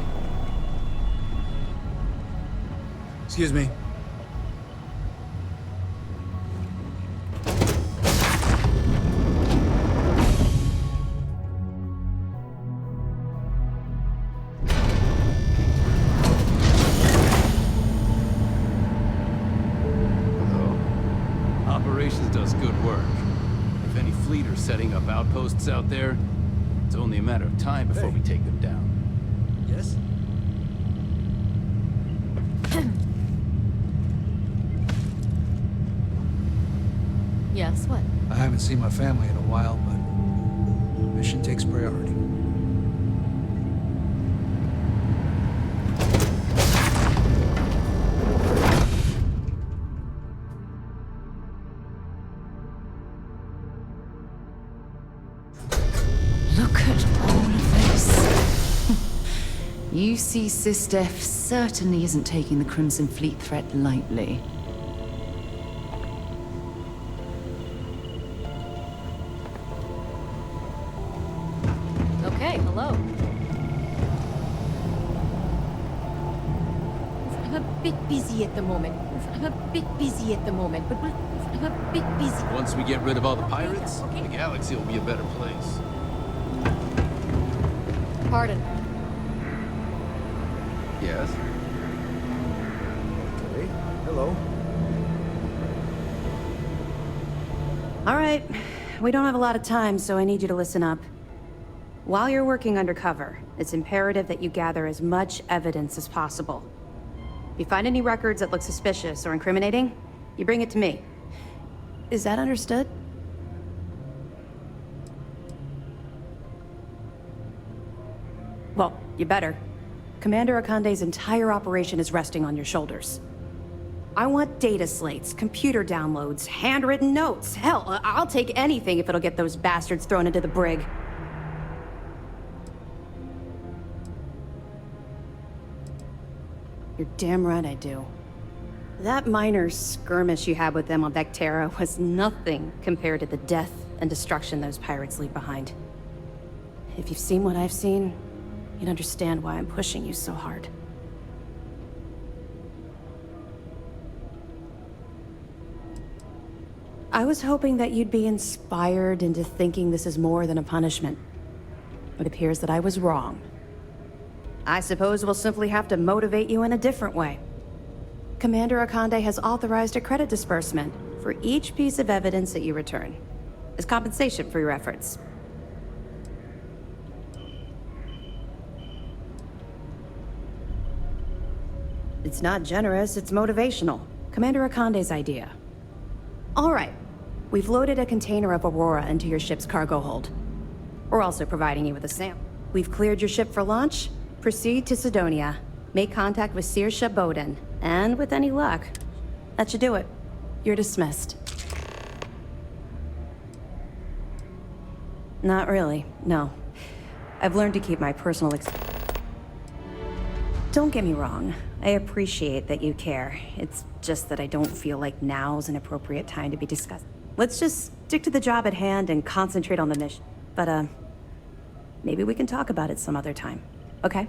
Excuse me. Operations does good work. If any fleet are setting up outposts out there, it's only a matter of time before we take them down. Yes? Yes, what? I haven't seen my family in a while, but mission takes priority. Look at all of this. UC SysDef certainly isn't taking the Crimson Fleet threat lightly. Okay, hello. I'm a bit busy at the moment. I'm a bit busy at the moment, but I'm a bit busy. Once we get rid of all the pirates, the galaxy will be a better place. Pardon. Yes? Okay, hello. All right. We don't have a lot of time, so I need you to listen up. While you're working undercover, it's imperative that you gather as much evidence as possible. If you find any records that look suspicious or incriminating, you bring it to me. Is that understood? Well, you better. Commander Akande's entire operation is resting on your shoulders. I want data slates, computer downloads, handwritten notes. Hell, I'll take anything if it'll get those bastards thrown into the brig. You're damn right I do. That minor skirmish you had with them on Vectera was nothing compared to the death and destruction those pirates leave behind. If you've seen what I've seen, you'd understand why I'm pushing you so hard. I was hoping that you'd be inspired into thinking this is more than a punishment. It appears that I was wrong. I suppose we'll simply have to motivate you in a different way. Commander Akande has authorized a credit disbursement for each piece of evidence that you return, as compensation for your efforts. It's not generous, it's motivational. Commander Akande's idea. All right. We've loaded a container of Aurora into your ship's cargo hold. We're also providing you with a sample. We've cleared your ship for launch. Proceed to Sidonia. Make contact with Saoirse Bowden. And with any luck, that should do it. You're dismissed. Not really, no. I've learned to keep my personal Don't get me wrong. I appreciate that you care. It's just that I don't feel like now's an appropriate time to be discussing. Let's just stick to the job at hand and concentrate on the mission. But, maybe we can talk about it some other time, okay?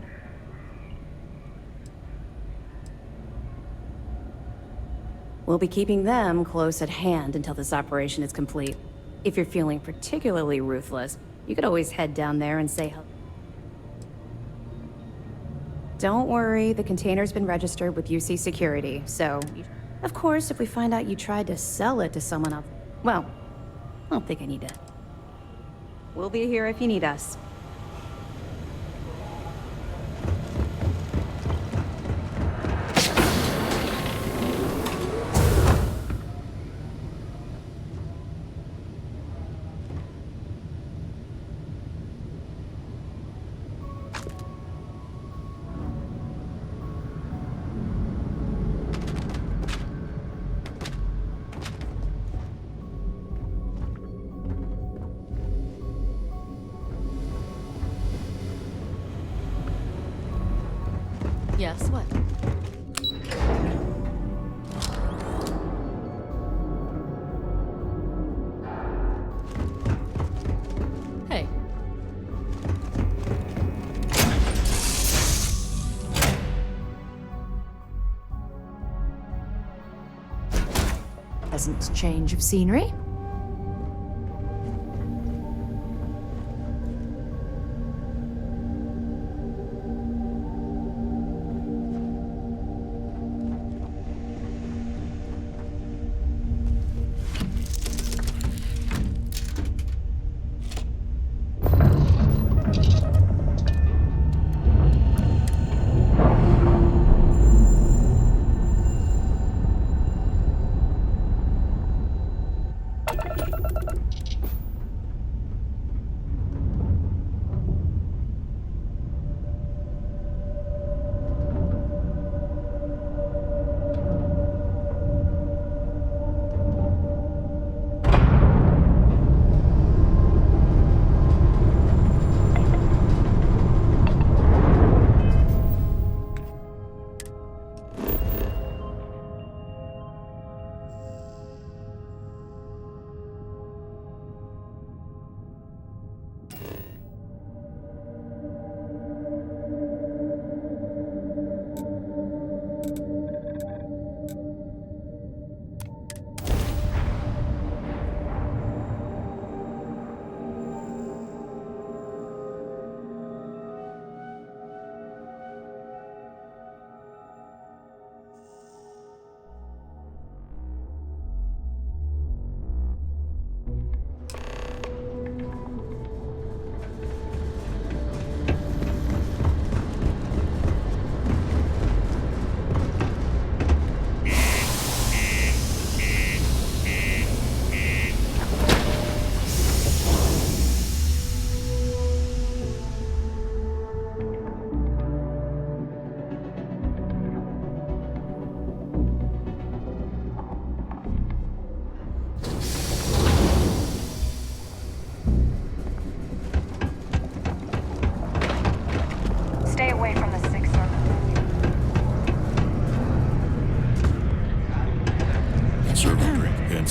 We'll be keeping them close at hand until this operation is complete. If you're feeling particularly ruthless, you could always head down there and say hello. Don't worry, the container's been registered with UC Security, so... Of course, if we find out you tried to sell it to someone else... Well, I don't think I need to. We'll be here if you need us. Yes, what? Hey. Pleasant change of scenery.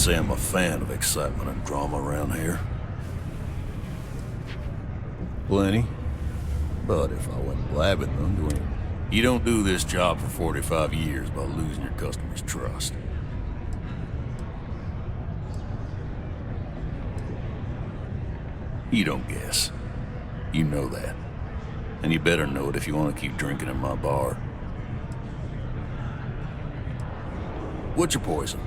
say I'm a fan of excitement and drama around here. Plenty. But if I went blabbing them, you don't do this job for 45 years by losing your customers' trust. You don't guess. You know that. And you better know it if you want to keep drinking in my bar. What's your poison?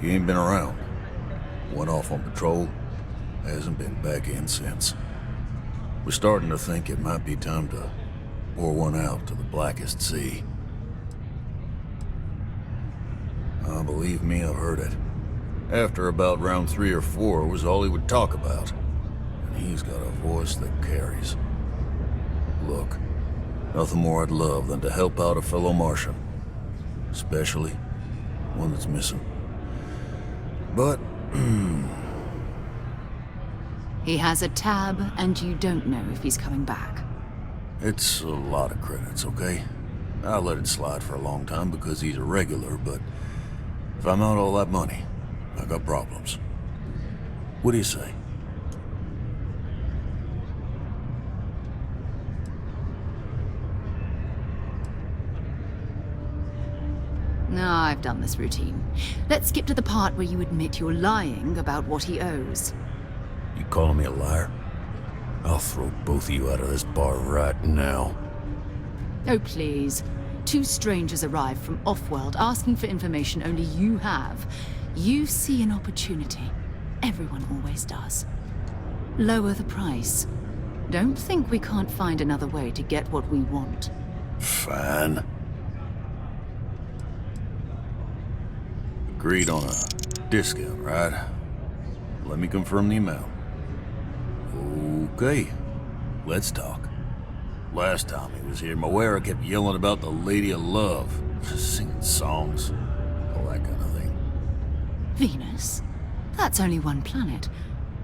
You ain't been around. Went off on patrol. Hasn't been back in since. We're starting to think it might be time to pour one out to the blackest sea. Believe me, I've heard it. After about round 3 or 4 was all he would talk about. And he's got a voice that carries. Look, nothing more I'd love than to help out a fellow Martian. Especially one that's missing. But, He has a tab, and you don't know if he's coming back. it's a lot of credits, okay? I let it slide for a long time because he's a regular, but if I'm out all that money, I got problems. What do you say? No, I've done this routine. Let's skip to the part where you admit you're lying about what he owes. You calling me a liar? I'll throw both of you out of this bar right now. Oh, please. 2 strangers arrive from off-world asking for information only you have. You see an opportunity. Everyone always does. Lower the price. Don't think we can't find another way to get what we want. Fine. Agreed on a discount, right? Let me confirm the amount. Okay, let's talk. Last time he was here, Moera kept yelling about the Lady of Love, singing songs, all that kind of thing. Venus? That's only one planet.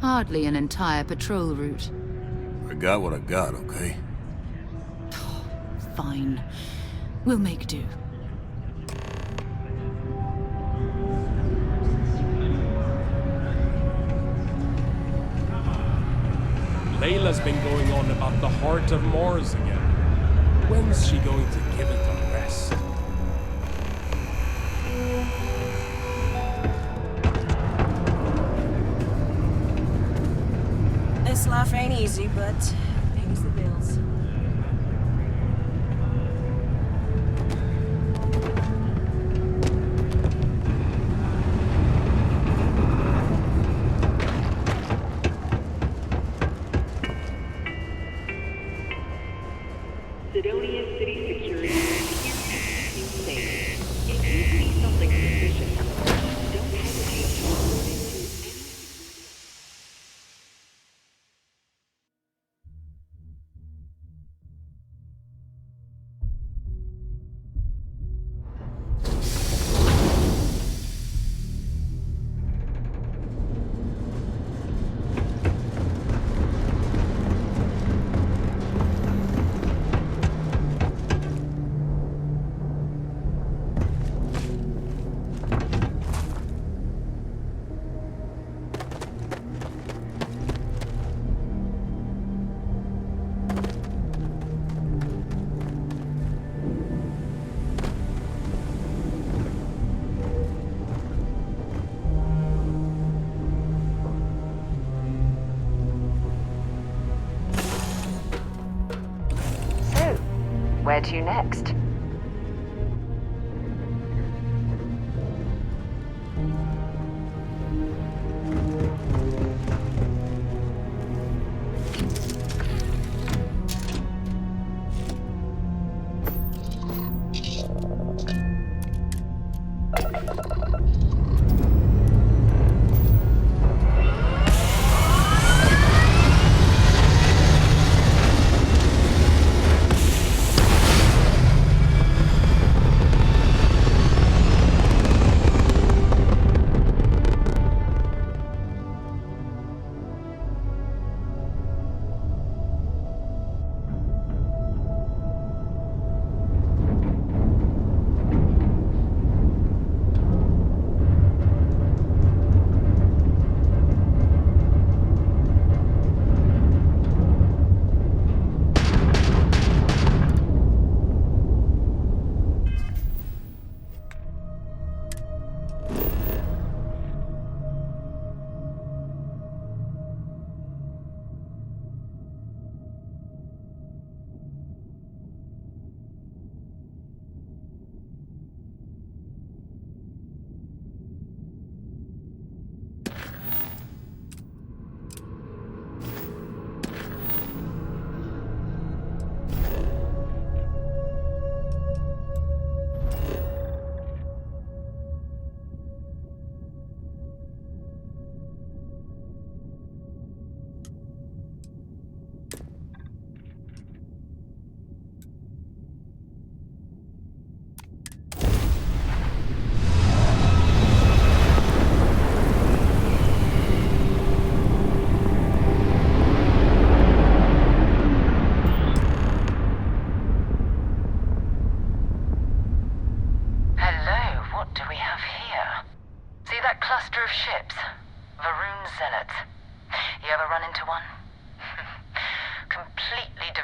Hardly an entire patrol route. I got what I got, okay? Fine. We'll make do. Layla's been going on about the heart of Mars again. When's she going to give it a rest? This life ain't easy, but it pays the bills. Sidonia City Security is here to keep you safe. If you see something suspicious, don't hesitate to report it to any... Where to next?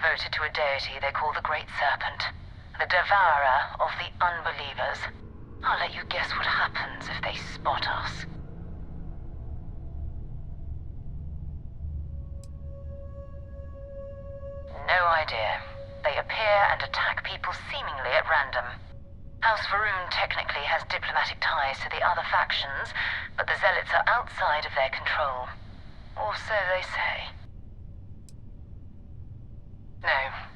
devoted to a deity they call the Great Serpent, the devourer of the unbelievers. I'll let you guess what happens if they spot us. No idea. They appear and attack people seemingly at random. House Varun technically has diplomatic ties to the other factions, but the Zealots are outside of their control. Or so they say.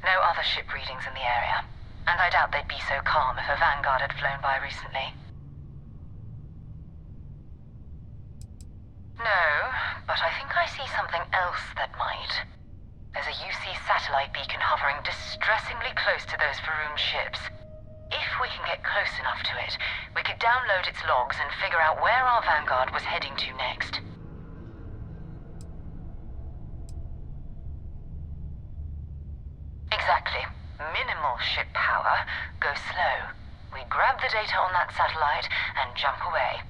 No other ship readings in the area. And I doubt they'd be so calm if a Vanguard had flown by recently. No, but I think I see something else that might. There's a UC satellite beacon hovering distressingly close to those Varun ships. If we can get close enough to it, we could download its logs and figure out where our Vanguard was heading to next. Exactly. Minimal ship power. Go slow. We grab the data on that satellite and jump away.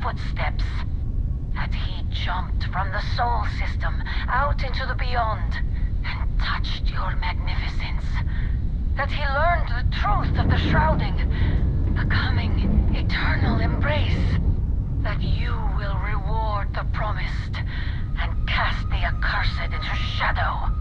Footsteps. That he jumped from the soul system out into the beyond and touched your magnificence. That he learned the truth of the shrouding, the coming eternal embrace. That you will reward the promised and cast the accursed into shadow.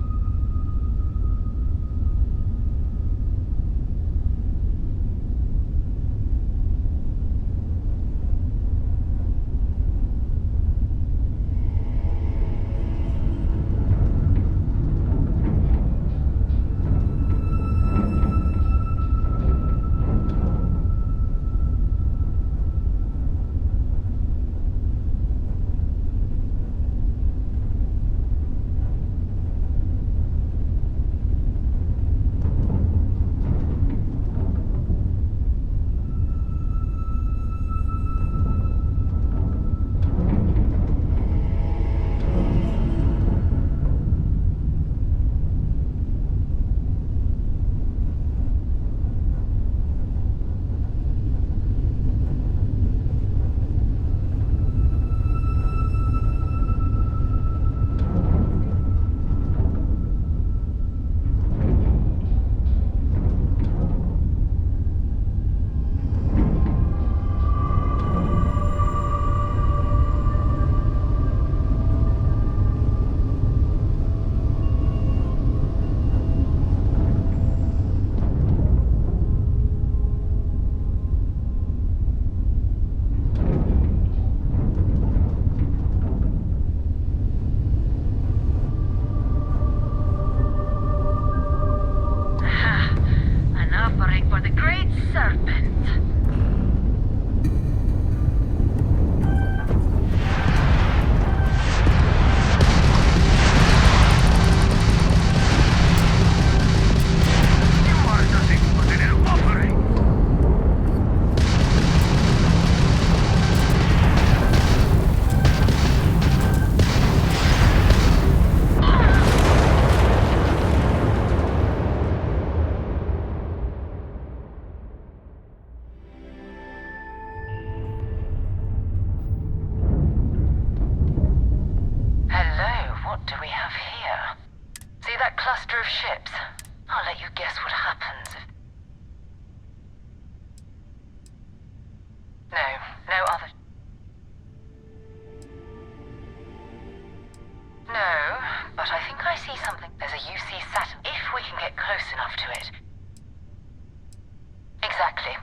do we have here? See that cluster of ships? I'll let you guess what happens if... No other... No, but I think I see something. There's a UC Saturn. If we can get close enough to it. Exactly.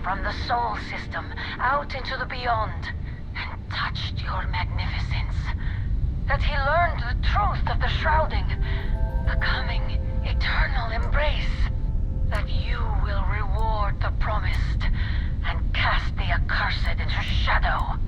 From the Sol system, out into the beyond, and touched your magnificence. That he learned the truth of the shrouding, the coming eternal embrace. That you will reward the promised, and cast the accursed into shadow.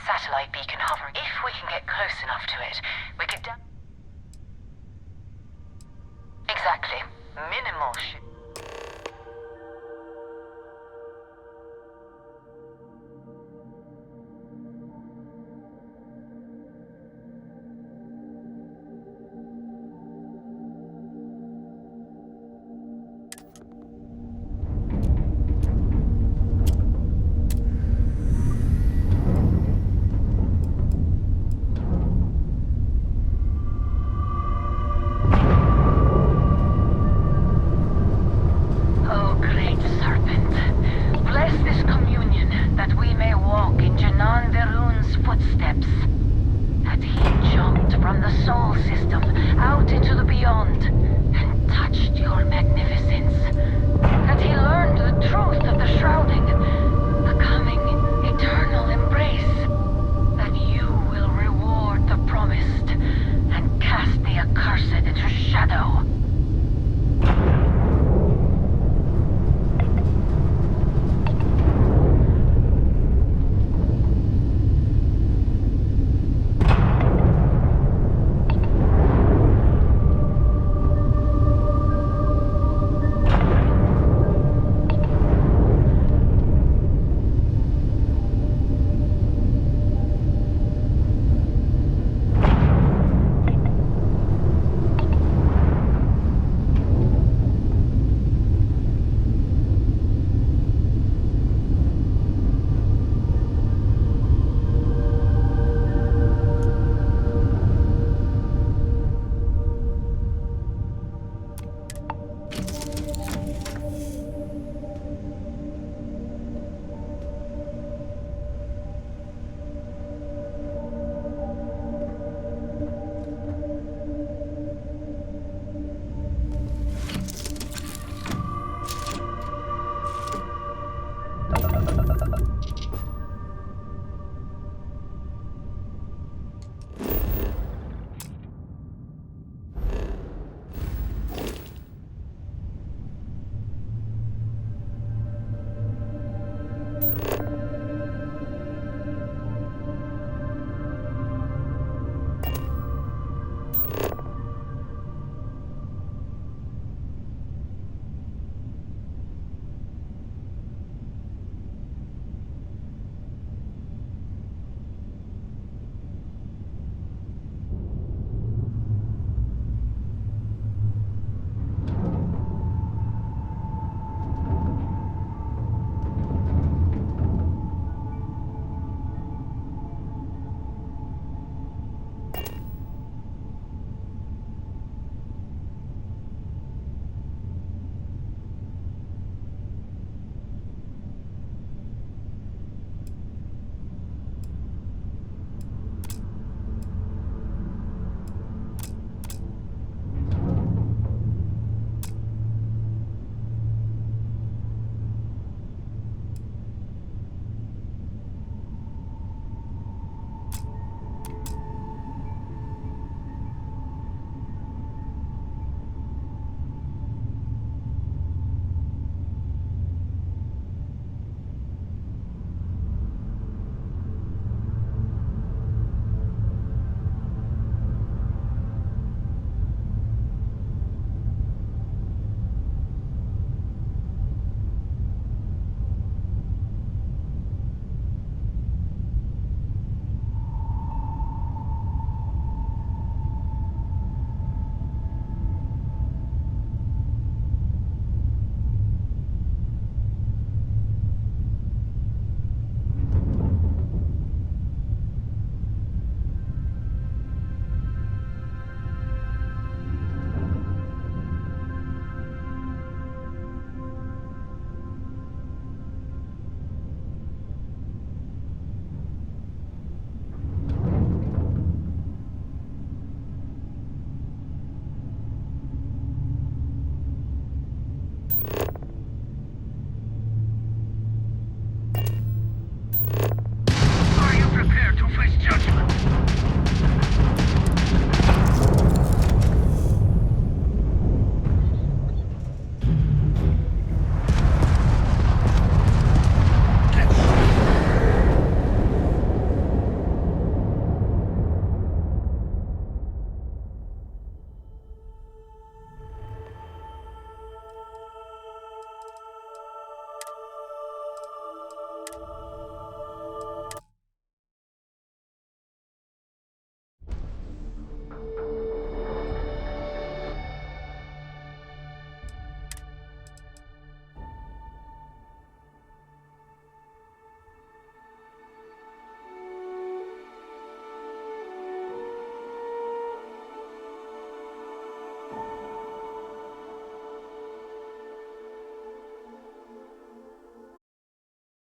Satellite beacon hovering. If we can get close enough to it, we could Exactly. Minimal footsteps. That he jumped from the Sol system out into the beyond and touched your magnificence. That he learned the truth of the shrouding, the coming eternal embrace. That you will reward the promised and cast the accursed into shadow.